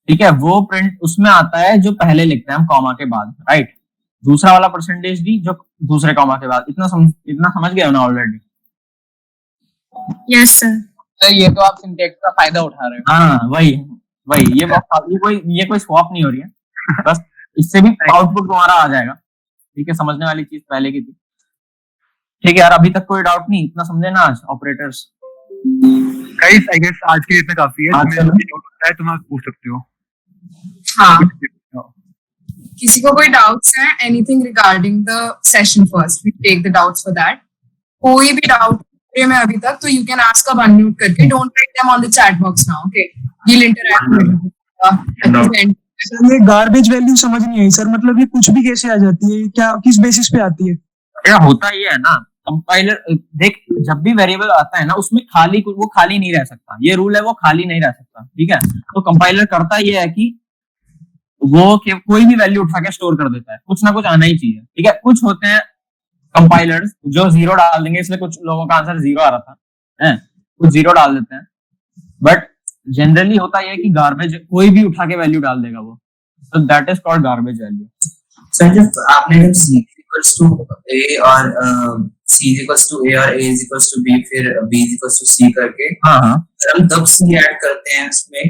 ठीक है, वो प्रिंट उसमें आता है जो पहले लिखते हैं हम कॉमा के बाद, राइट। दूसरा वाला परसेंटेज d जो दूसरे कॉमा के बाद, इतना समझ गए हो ना ऑलरेडी, यस सर। ये तो आप सिंटेक्स का फायदा उठा रहे हो। हाँ वही ये कोई स्वैप नहीं हो रही है, बस इससे भी आउटपुट तुम्हारा आ जाएगा, ठीक है। समझने वाली चीज पहले की थी, ठीक है यार। अभी तक कोई डाउट नहीं, इतना समझे ना आज ऑपरेटर्स। गाइस आई गेस आज के लिए इतना काफी है, तुम्हें डाउट होता है तुम आप पूछ सकते हो। हाँ, किसी को कोई डाउट्स है, anything regarding the session first, we take the doubts for that. कोई भी डाउट में अभी तक, तो you can ask up unmute करके, don't write them on the chat box now, okay, we will interact. Sir ये garbage value समझ नहीं आई सर, मतलब ये कुछ भी कैसे आ जाती है, क्या किस बेसिस पे आती है? क्या होता ये है ना कंपाइलर देख, जब भी वेरिएबल आता है ना उसमें वो खाली नहीं रह सकता, ये रूल है, वो खाली नहीं रह सकता, ठीक है। तो कंपाइलर करता ये है कि वो कोई भी वैल्यू उठा के स्टोर कर देता है, कुछ ना कुछ आना ही चाहिए, ठीक है। कुछ होते हैं कंपाइलर्स जो 0 डाल देंगे, इसलिए कुछ लोगों का आंसर 0 आ रहा था, है कुछ 0 डाल देते हैं, बट जनरली होता है कि गार्बेज कोई भी उठा के वैल्यू डाल देगा वो, तो that is called garbage value. Sir जब आपने जब c इक्वल्स टू a और c इक्वल्स टू a और a इक्वल्स टू b फिर b इक्वल्स टू c करके, हाँ हम तब c ऐड करते हैं उसमें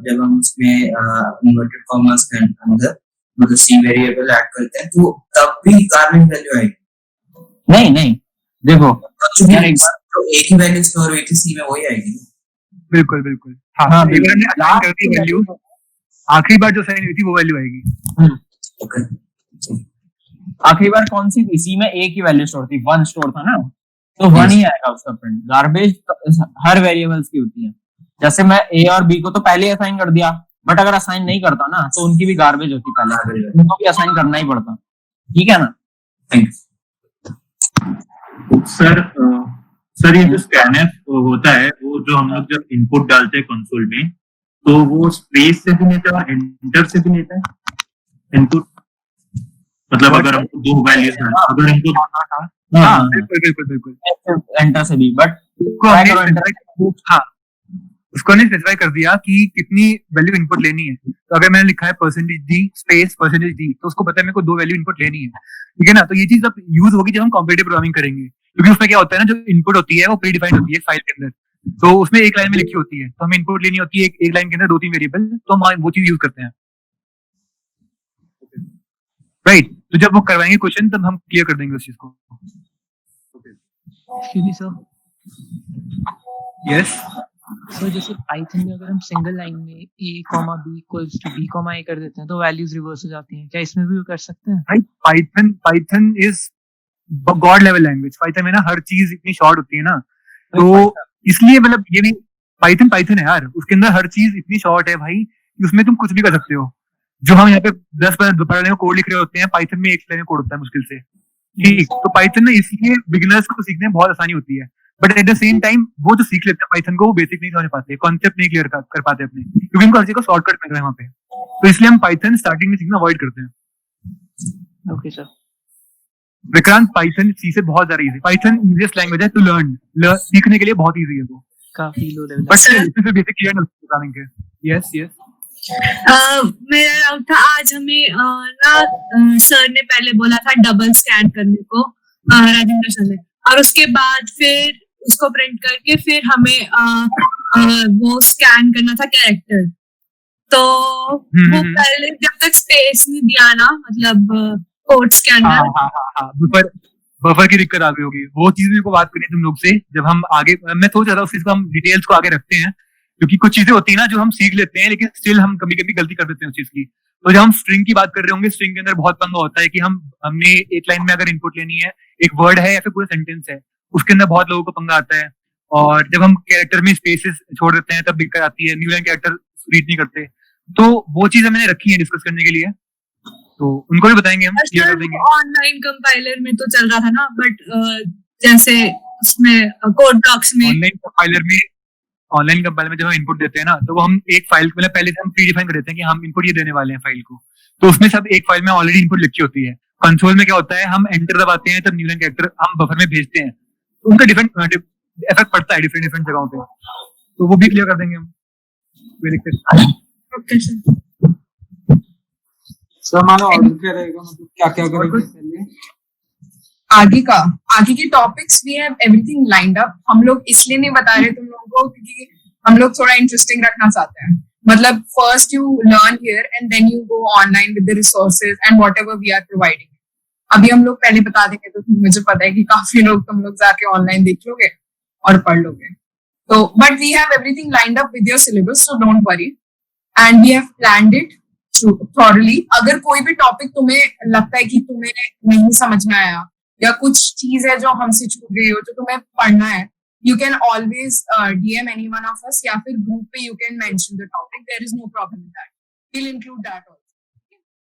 जब हम उसमें इन्वर्टेड कॉमास के अंदर मतलब c वेरिएबल ऐड करते हैं, तो तब भी गार्बेज वैल्यू आएगी? नहीं देखो, तो एक ही वैल्यू स्टोर हुई थी c में, वही आएगी। बिल्कुल हाँ वैल्यू आखिरी बार जो साइन हुई थी वो वैल्यू आएगी। ओके, आखिरी बार कौन सी थी? सी में एक ही वैल्यू स्टोर थी, 1 स्टोर था ना, तो 1 ही आएगा उसका प्रिंट। गार्बेज हर वेरिएबल्स की होती है, जैसे मैं a और b को तो पहले असाइन कर दिया, बट अगर असाइन नहीं करता ना तो उनकी भी गार्बेज होती, पहले उनको भी असाइन करना ही पड़ता, ठीक है ना। सर ये जो स्कैनफ होता है वो जो हम लोग जब इनपुट डालते हैं कंसोल में, तो वो स्पेस से भी लेता है और एंटर से भी लेता है इनपुट, मतलब अगर हमको 2 वैल्यूज हैं, अगर हमको बिल्कुल एंटर से भी, बट उसको नहीं स्पेसिफाई कर दिया कि कितनी वैल्यू इनपुट लेनी है। तो अगर मैंने लिखा है %d स्पेस %d, तो उसको पता है मेरे को 2 वैल्यू इनपुट लेनी है, ठीक है ना। तो ये चीज अब यूज होगी जब हम कॉम्पिटिटिव प्रोग्रामिंग करेंगे, क्योंकि उसमें क्या होता है ना, जो इनपुट होती है वो प्री डिफाइंड होती है फाइल के अंदर, तो उसमें एक लाइन में लिखी होती है, तो हमें इनपुट लेनी होती है एक लाइन के अंदर 2-3 वेरिएबल, तो हम वो चीज यूज करते हैं, राइट। तो जब वो करवाएंगे क्वेश्चन तब हम क्लियर कर देंगे उस चीज को। यस सर, जैसे पाइथन में अगर हम सिंगल लाइन में a, b equals to b, a कर देते हैं तो वैल्यूज रिवर्स हो जाती हैं, क्या इसमें भी कर सकते हैं? भाई Python is God level language. Python में ना हर चीज इतनी शॉर्ट होती है ना, तो इसलिए मतलब ये भी पाइथन है यार, उसके अंदर हर चीज इतनी शॉर्ट है भाई कि उसमें तुम कुछ भी कर सकते हो। जो हम यहाँ पे 10-12 में कोड लिख रहे होते हैं, पाइथन में 1 लाइन में कोड होता है मुश्किल से, ठीक। तो पाइथन ना इसलिए बिगिनर्स को सीखने में बहुत आसानी होती है, but at the same time वो जो सीख लेते हैं पाइथन को, वो बेसिक नहीं समझ पाते, कॉन्सेप्ट नहीं क्लियर कर पाते अपने, क्योंकि उनको हर चीज को शॉर्टकट मिल रहा है वहाँ पे। तो इसलिए हम पाइथन स्टार्टिंग में सीखना अवॉइड करते हैं। Okay sir. Vikrant, Python C से बहुत ज्यादा इजी, पाइथन इजीएस्ट लैंग्वेज है टू लर्न, सीखने के लिए बहुत इजी है वो, काफी लो लेवल, बट इससे बेसिक क्लियर नहीं प्रोग्रामिंग के। यस मेरा डाउट था, आज हमें सर ने पहले बोला था डबल स्कैन करने को, राजेंद्र सर ने, और उसके बाद फिर उसको प्रिंट करके फिर हमें वो स्कैन करना था कैरेक्टर, तो वो पहले जब तक स्पेस नहीं दिया ना, मतलब कोड्स के अंदर बफर की दिक्कत आ गई होगी, वो चीज मेरे को बात करनी है तुम लोग से जब हम आगे, मैं सोच रहा था उस चीज को हम डिटेल्स को आगे रखते हैं, क्योंकि कुछ चीजें होती है ना जो हम सीख लेते हैं लेकिन स्टिल हम कभी कभी गलती कर देते हैं उस चीज की। तो जब हम स्ट्रिंग की बात कर रहे होंगे, स्ट्रिंग के अंदर बहुत पंगा होता है कि हमने एक लाइन में अगर इनपुट लेनी है, एक वर्ड है या फिर पूरा सेंटेंस है, उसके अंदर बहुत लोगों को पंगा आता है, और जब हम कैरेक्टर में स्पेसेस छोड़ देते हैं तब दिक्कत आती है, न्यू लाइन कैरेक्टर रीड नहीं करते, तो वो चीजें मैंने रखी है डिस्कस करने के लिए, तो उनको भी बताएंगे हम, क्लियर कर देंगे। ऑनलाइन कंपाइलर में तो चल रहा था ना, बट जैसे उसमें कोड ब्लॉक्स में ऑनलाइन कंपाइलर में जब हम इनपुट देते हैं ना, तो वो हम एक फाइल मतलब पहले से हम प्री डिफाइन कर देते हैं कि हम इनपुट ये देने वाले हैं फाइल को, तो उसमें सब एक फाइल में ऑलरेडी इनपुट लिखी होती है। कंसोल में क्या होता है, हम एंटर दबाते हैं तब न्यू लाइन कैरेक्टर हम बफर में भेजते हैं, तो उनका डिफरेंट इफेक्ट पड़ता है डिफरेंट जगहों पे, तो वो भी क्लियर कर देंगे हम। ओके सर, हमारा ऑर्डर क्या रहेगा, मतलब क्या क्या करेंगे पहले? आगे की topics we have everything lined up. हम लोग इसलिए नहीं बता रहे तुम लोगों को क्योंकि हम लोग थोड़ा इंटरेस्टिंग रखना चाहते हैं, मतलब first you learn here and then you go online with the resources and whatever we are providing. अभी हम लोग पहले बता देंगे तो मुझे पता है कि काफी लोग तुम लोग जाके ऑनलाइन देख लोगे और पढ़ लोगे, तो but we have everything lined up with your syllabus, so don't worry, and we have planned it thoroughly. अगर कोई भी टॉपिक तुम्हें लगता है कि तुम्हें नहीं समझ में आया या कुछ चीज है जो हमसे छूट गई हो, जो तुम्हें पढ़ना है, you can always DM any one of us या फिर ग्रुप पे you can mention the topic, there is no problem in that, we'll include that also.